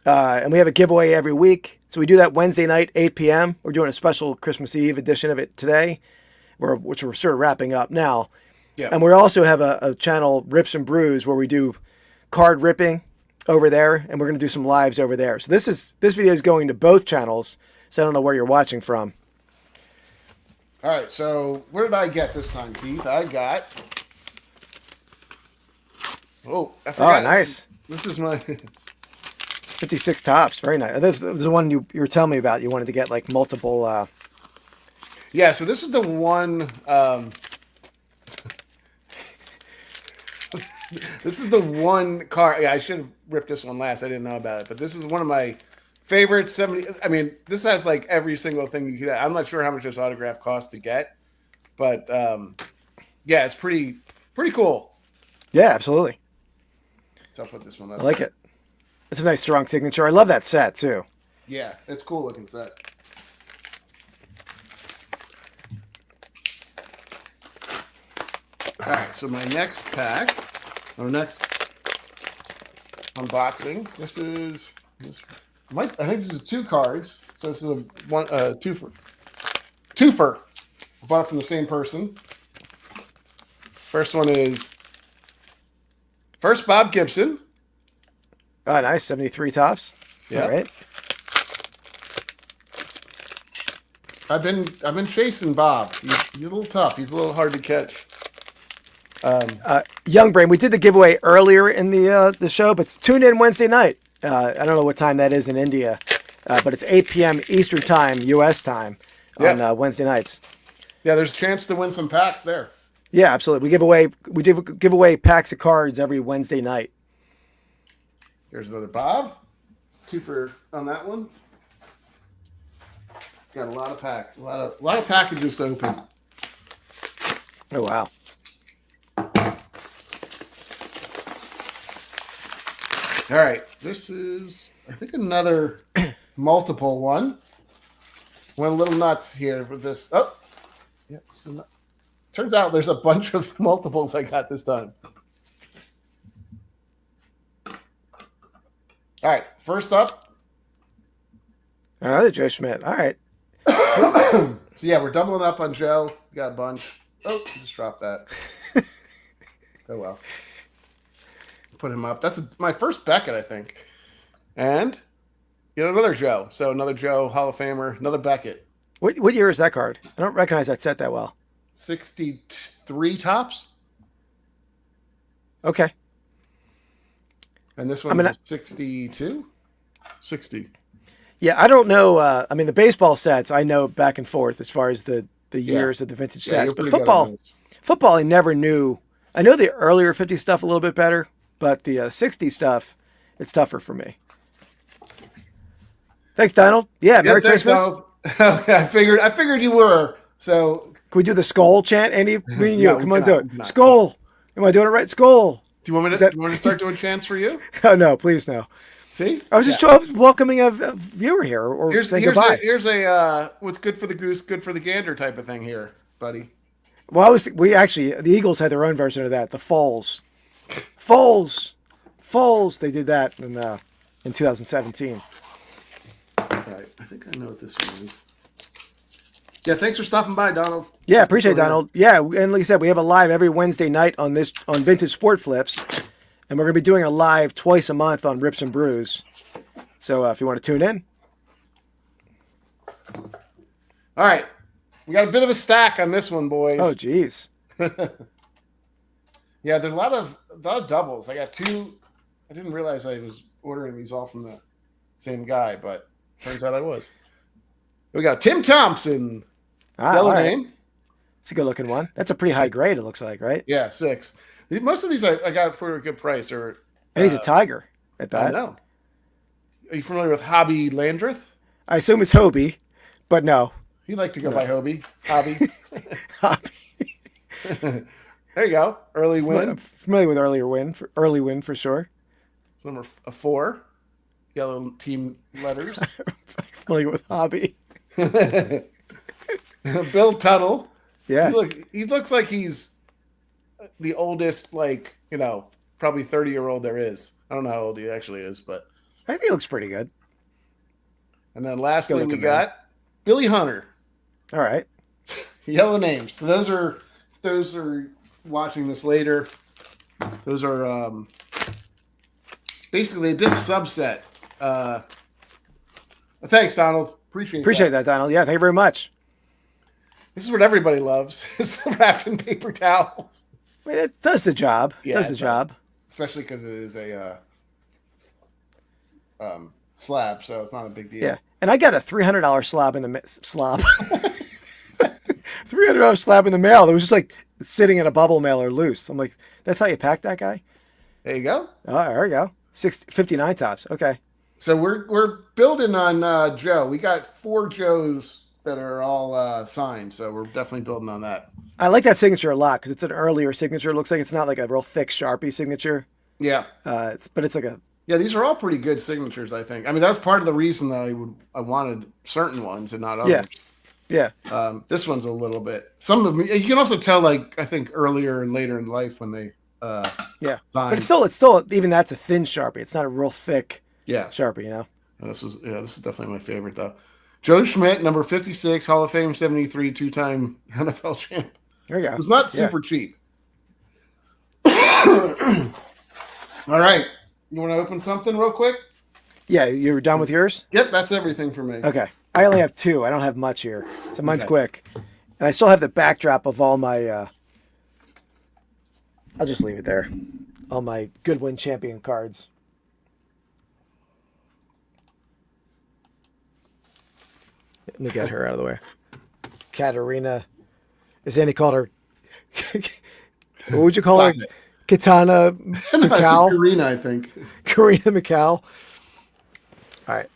and we have a giveaway every week. So we do that Wednesday night, 8 p.m. We're doing a special Christmas Eve edition of it today, which we're sort of wrapping up now. Yeah. And we also have a channel, Rips and Brews, where we do card ripping over there, and we're going to do some lives over there. So this video is going to both channels, so I don't know where you're watching from. All right, so what did I get this time, Keith? I got. Oh, I forgot. Oh, nice. This is my 56 Topps, very nice. This is the one you were telling me about. You wanted to get like multiple. Yeah, so this is the one. This is the one card. Yeah, I should have ripped this one last. I didn't know about it, but this is one of my favorite 70. I mean, this has like every single thing you could. I'm not sure how much this autograph costs to get, but yeah, it's pretty cool. Yeah, absolutely. So I'll put this one up. I like it. It's a nice strong signature. I love that set too. Yeah, it's a cool looking set. All right, so my next pack, or next unboxing. I think this is 2 cards. So this is a twofer. I bought it from the same person. First one is first Bob Gibson. Oh, nice. 73 tops. Yeah. All right. I've been chasing Bob. He's a little tough. He's a little hard to catch. Young Brain, we did the giveaway earlier in the show, but tune in Wednesday night. I don't know what time that is in India, but it's 8 p.m. Eastern time, U.S. time, on Wednesday nights. Yeah, there's a chance to win some packs there. Yeah, absolutely. We give away packs of cards every Wednesday night. There's another Bob. 2 for on that one. Got a lot of packages to open. Oh wow. All right, this is I think another multiple one. Went a little nuts here with this. Oh, yeah. Turns out there's a bunch of multiples I got this time. All right, first up. Another Joe Schmidt. All right. So yeah, we're doubling up on Joe. We got a bunch. Oh, just dropped that. Oh well. Put him up. That's my first Beckett, I think. And another Joe. So another Joe, Hall of Famer, another Beckett. What year is that card? I don't recognize that set that well. 63 tops. Okay. And this one's 62? 60. Yeah, I don't know. I mean, the baseball sets, I know back and forth as far as the years of the vintage sets. But football, I never knew. I know the earlier 50 stuff a little bit better, but the 60 stuff, it's tougher for me. Thanks, Donald. Yeah, Merry Christmas. Donald. I figured you were. So can we do the skull chant, Andy? Me and you. No, come on, do it. Skull. Am I doing it right? Skull. Do you want me to start doing chants for you? Oh, no, please no. See? I was just welcoming a viewer here, or saying goodbye. Here's a what's good for the goose, good for the gander type of thing here, buddy. Well, the Eagles had their own version of that, the Foles. Foles. They did that in 2017. All right, I think I know what this one is. Yeah, thanks for stopping by, Donald. Yeah, appreciate it, Donald. Yeah, and like I said, we have a live every Wednesday night on Vintage Sport Flips. And we're going to be doing a live twice a month on Rips and Brews. So if you want to tune in. All right. We got a bit of a stack on this one, boys. Oh, geez. Yeah, there's a lot of doubles. I got 2. I didn't realize I was ordering these all from the same guy, but turns out I was. We got Tim Thompson. Yellow name. It's a good looking one. That's a pretty high grade, it looks like, right? Yeah, 6. Most of these I got for a good price. And he's a tiger at that. I know. Are you familiar with Hobby Landreth? I assume it's Hobie, but no. He liked to go by Hobie. Hobby. Hobby. There you go. Early win. I'm familiar with early win for sure. It's number 4. Yellow team letters. Familiar with Hobby. Bill Tuttle. Yeah. He looks like he's the oldest, probably 30-year-old there is. I don't know how old he actually is, but I think he looks pretty good. And then lastly, we got Billy Hunter. All right. Yellow names. So those are watching this later. Those are basically they did a subset. Thanks, Donald. Appreciate that, Donald. Yeah, thank you very much. This is what everybody loves. It's wrapped in paper towels. I mean, it does the job. Yeah, job. Especially because it is a slab, so it's not a big deal. Yeah, and I got a $300 slab in the $300 slab in the mail that was just like sitting in a bubble mailer loose. I'm like, that's how you pack that guy? There you go. Oh, there we go. 59 tops. Okay. So we're building on Joe. We got 4 Joes that are all signed, so we're definitely building on that. I like that signature a lot because it's an earlier signature. It looks like it's not like a real thick Sharpie signature. Yeah. But it's like a... Yeah, these are all pretty good signatures, I think. I mean, that's part of the reason that I wanted certain ones and not others. Yeah. This one's a little bit. Some of them you can also tell, like I think earlier and later in life when they Yeah. signed. But it's still even that's a thin Sharpie. It's not a real thick Sharpie, you know. And this is definitely my favorite though. Joe Schmidt, number 56, Hall of Fame 73, 2-time NFL champ. There you go. It was not super cheap. All right. You want to open something real quick? Yeah, you were done with yours? Yep, that's everything for me. Okay. I only have 2. I don't have much here. So mine's quick. And I still have the backdrop of all my I'll just leave it there. All my Goodwin champion cards. Let me get her out of the way. Katarina. As Andy called her. What would you call her? Katana McCall? Karina, I think. Karina McCall. All right.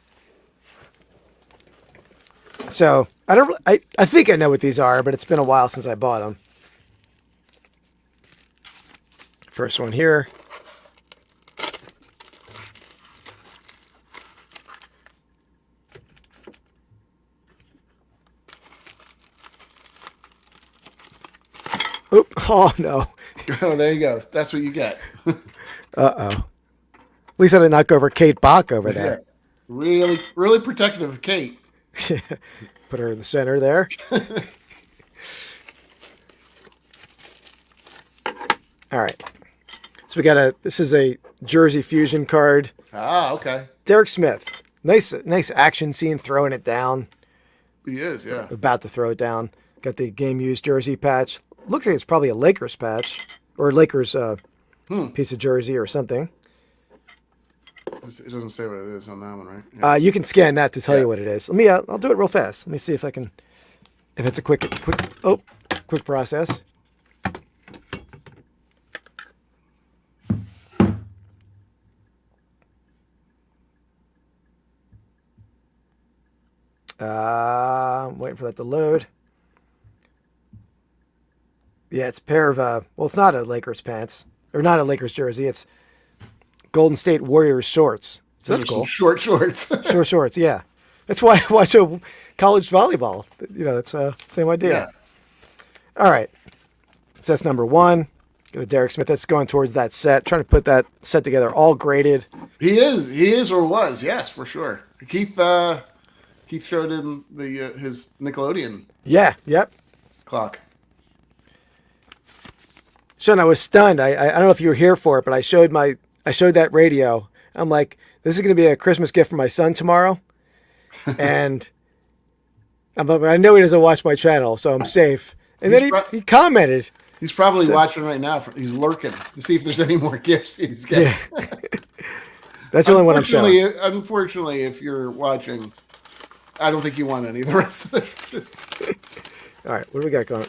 So I think I know what these are, but it's been a while since I bought them. First one here. Oop. Oh, no. Oh, there you go. That's what you get. Uh-oh. At least I did not go over Kate Bach over there. Really, really protective of Kate. Put her in the center there. All right. So we got this is a Jersey Fusion card. Ah, okay. Derek Smith. Nice action scene throwing it down. He is, yeah. About to throw it down. Got the game used jersey patch. Looks like it's probably a Lakers patch or Lakers piece of jersey or something. It doesn't say what it is on that one, right? Yeah. You can scan that to tell you what it is. Let me. I'll do it real fast. Let me see if I can. If it's a quick process. I'm waiting for that to load. Yeah, it's a pair of well, it's not a Lakers pants or not a Lakers jersey. It's Golden State Warriors shorts. So that's cool. Short shorts. Short shorts, yeah. That's why I watch college volleyball. You know, it's same idea. Yeah. All right. So that's number 1. Go to Derek Smith. That's going towards that set. Trying to put that set together, all graded. He is or was, yes, for sure. Keith showed him his Nickelodeon. Yeah. Yep. Clock. Sean, I was stunned. I don't know if you were here for it, but I showed that radio. I'm like, this is going to be a Christmas gift for my son tomorrow. And I know he doesn't watch my channel, so I'm safe. And then he commented. He's probably watching right now. He's lurking to see if there's any more gifts he's getting. Yeah. That's the only one I'm showing. Unfortunately, if you're watching, I don't think you want any of the rest of this. All right, what do we got going?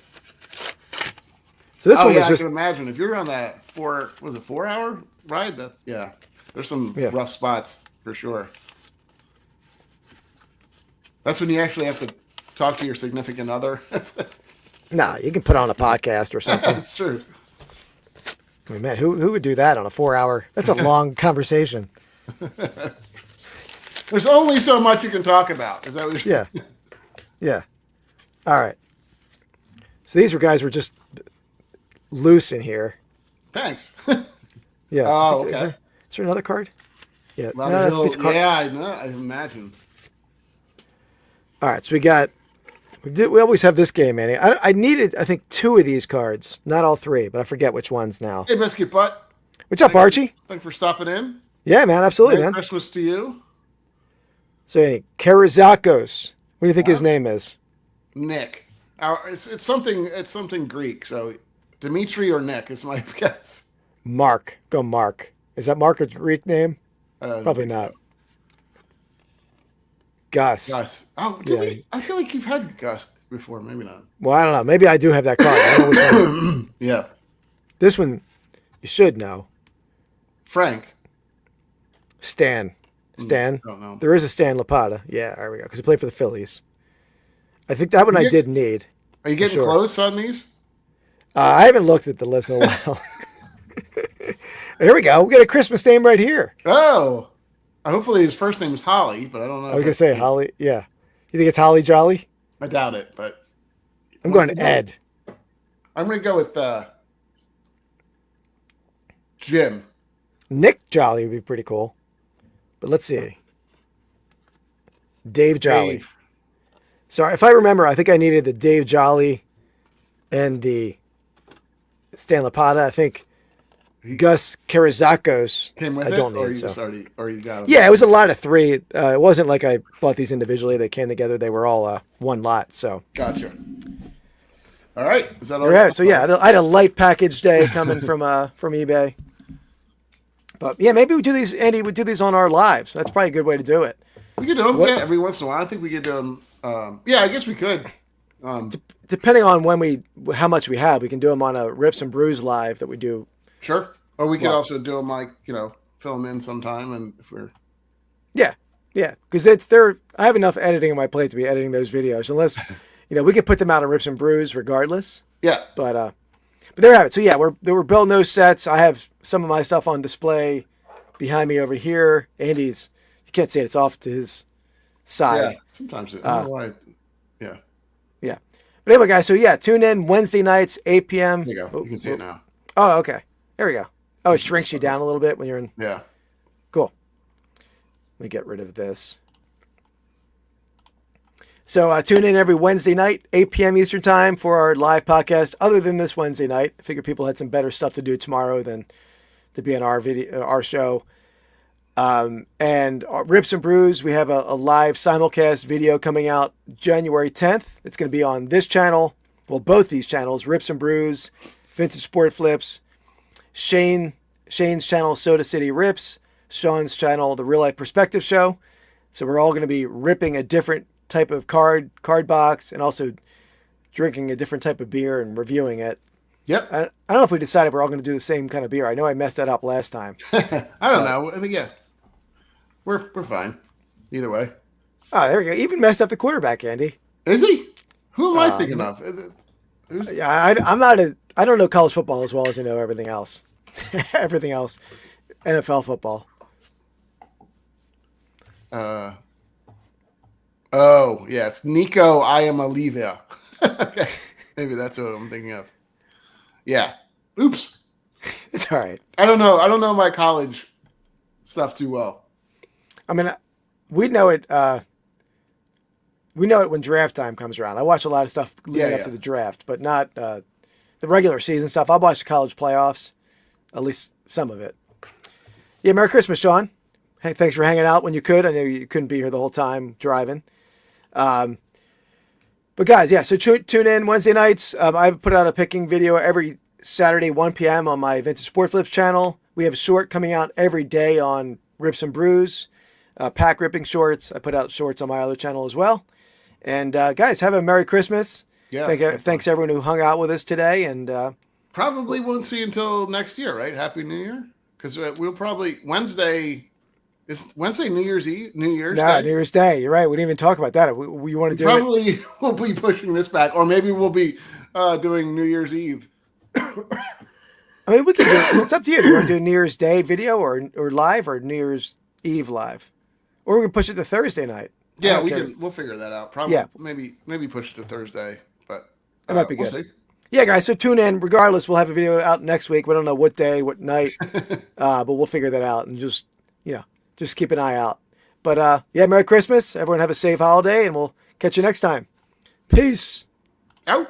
So this one was I just. can imagine if you're on that 4-hour ride. There's some rough spots for sure. That's when you actually have to talk to your significant other. Nah, you can put on a podcast or something. That's true. I mean, man, who would do that on a 4-hour? That's a long conversation. There's only so much you can talk about. Is that what you're saying? Yeah. All right. So these guys were just loose in here. Thanks. Yeah. Oh, okay. Is there another card? Yeah. No, that's a piece of card. Yeah, I know. I imagine. All right. So we always have this game, Manny. I needed, I think, 2 of these cards. Not all 3, but I forget which ones now. Hey, Biscuit Butt. What's up, Archie? Thanks for stopping in. Yeah, man. Absolutely, Merry man. Christmas to you. So, Andy, Karazakos. What do you think his name is? Nick. It's something Greek. So, Dimitri or Nick is my guess. Mark. Go Mark. Is that Mark a Greek name? Probably not. So. Gus. Oh, I feel like you've had Gus before. Maybe not. Well, I don't know. Maybe I do have that card. I don't know which one. Yeah. This one, you should know. Frank. Stan. Don't know. There is a Stan Lapata. Yeah, there we go. Because he played for the Phillies. I think that one I did need. Are you getting close on these? I haven't looked at the list in a while. Here we go. We got a Christmas name right here. Oh. Hopefully his first name is Holly, but I don't know. I was going to say Holly. Yeah. You think it's Holly Jolly? I doubt it, but I'm going to Ed. I'm going to go with Jim. Nick Jolly would be pretty cool. But let's see. Dave Jolly. Dave. Sorry, if I remember, I think I needed the Dave Jolly and the Stan Lapata. I think Gus Karazakos. Came with I it, don't or need, you so. just already, or you got them? Yeah, it was a lot of 3. It wasn't like I bought these individually. They came together. They were all one lot. So Gotcha. All right. Is that all? all right. So yeah, I had a light package day coming from eBay. But yeah, maybe we do these, Andy. We do these on our lives. That's probably a good way to do it. We could do them every once in a while. I think we could do them. Yeah, I guess we could. Depending on how much we have, we can do them on a Rips and Brews live that we do. Sure. Or we could also do them like, fill them in sometime, and if we're. Yeah, because I have enough editing on my plate to be editing those videos. Unless, we could put them out on Rips and Brews regardless. Yeah. But there we have it. So yeah, we're building those sets. I have some of my stuff on display behind me over here. Andy's, you can't see it. It's off to his side. Yeah. Sometimes I don't know why. Yeah. Yeah. But anyway, guys. So yeah, tune in Wednesday nights, 8 p.m. There you go. You can see it now. Oh, okay. There we go. Oh, it shrinks you down a little bit when you're in. Yeah. Cool. Let me get rid of this. So tune in every Wednesday night, 8 p.m. Eastern time for our live podcast. Other than this Wednesday night, I figure people had some better stuff to do tomorrow than to be on our show. And Rips and Brews, we have a live simulcast video coming out January 10th. It's going to be on this channel. Well, both these channels, Rips and Brews, Vintage Sport Flips, Shane's channel, Soda City Rips, Sean's channel, The Real Life Perspective Show. So we're all going to be ripping a different type of card box and also drinking a different type of beer and reviewing it. Yep. I don't know if we decided we're all going to do the same kind of beer. I know I messed that up last time. I don't know. I think, yeah. We're fine. Either way. Oh, there we go. Even messed up the quarterback, Andy. Is he? Who am I thinking of? Yeah, I don't know college football as well as I know everything else. Everything else. NFL football. Oh, yeah. It's Nico Iamaleava. Okay. Maybe that's what I'm thinking of. Yeah. Oops. It's all right. I don't know. I don't know my college stuff too well. I mean, we know it. We know it when draft time comes around. I watch a lot of stuff leading up to the draft, but not the regular season stuff. I'll watch the college playoffs, at least some of it. Yeah, Merry Christmas, Sean. Hey, thanks for hanging out when you could. I know you couldn't be here the whole time driving. But guys, yeah, so tune in Wednesday nights. I put out a picking video every Saturday, 1 p.m. on my Vintage Sport Flips channel. We have a short coming out every day on Rips and Brews, pack ripping shorts. I put out shorts on my other channel as well. And guys, have a Merry Christmas. Yeah. Thanks everyone who hung out with us today. And probably won't see you until next year, right? Happy New Year. Because we'll probably Wednesday. Is Wednesday New Year's Eve? New Year's Day? New Year's Day. You're right. We didn't even talk about that. We want to do probably it. We'll be pushing this back, or maybe we'll be doing New Year's Eve. I mean, we can do it. It's up to you. Do you want to do a New Year's Day video or live, or New Year's Eve live? Or we can push it to Thursday night. Yeah, we'll figure that out. Probably. Yeah. Maybe push it to Thursday, but that might be good. We'll see. Yeah, guys. So tune in. Regardless, we'll have a video out next week. We don't know what day, what night, but we'll figure that out and just keep an eye out. But yeah, Merry Christmas. Everyone have a safe holiday, and we'll catch you next time. Peace. Out.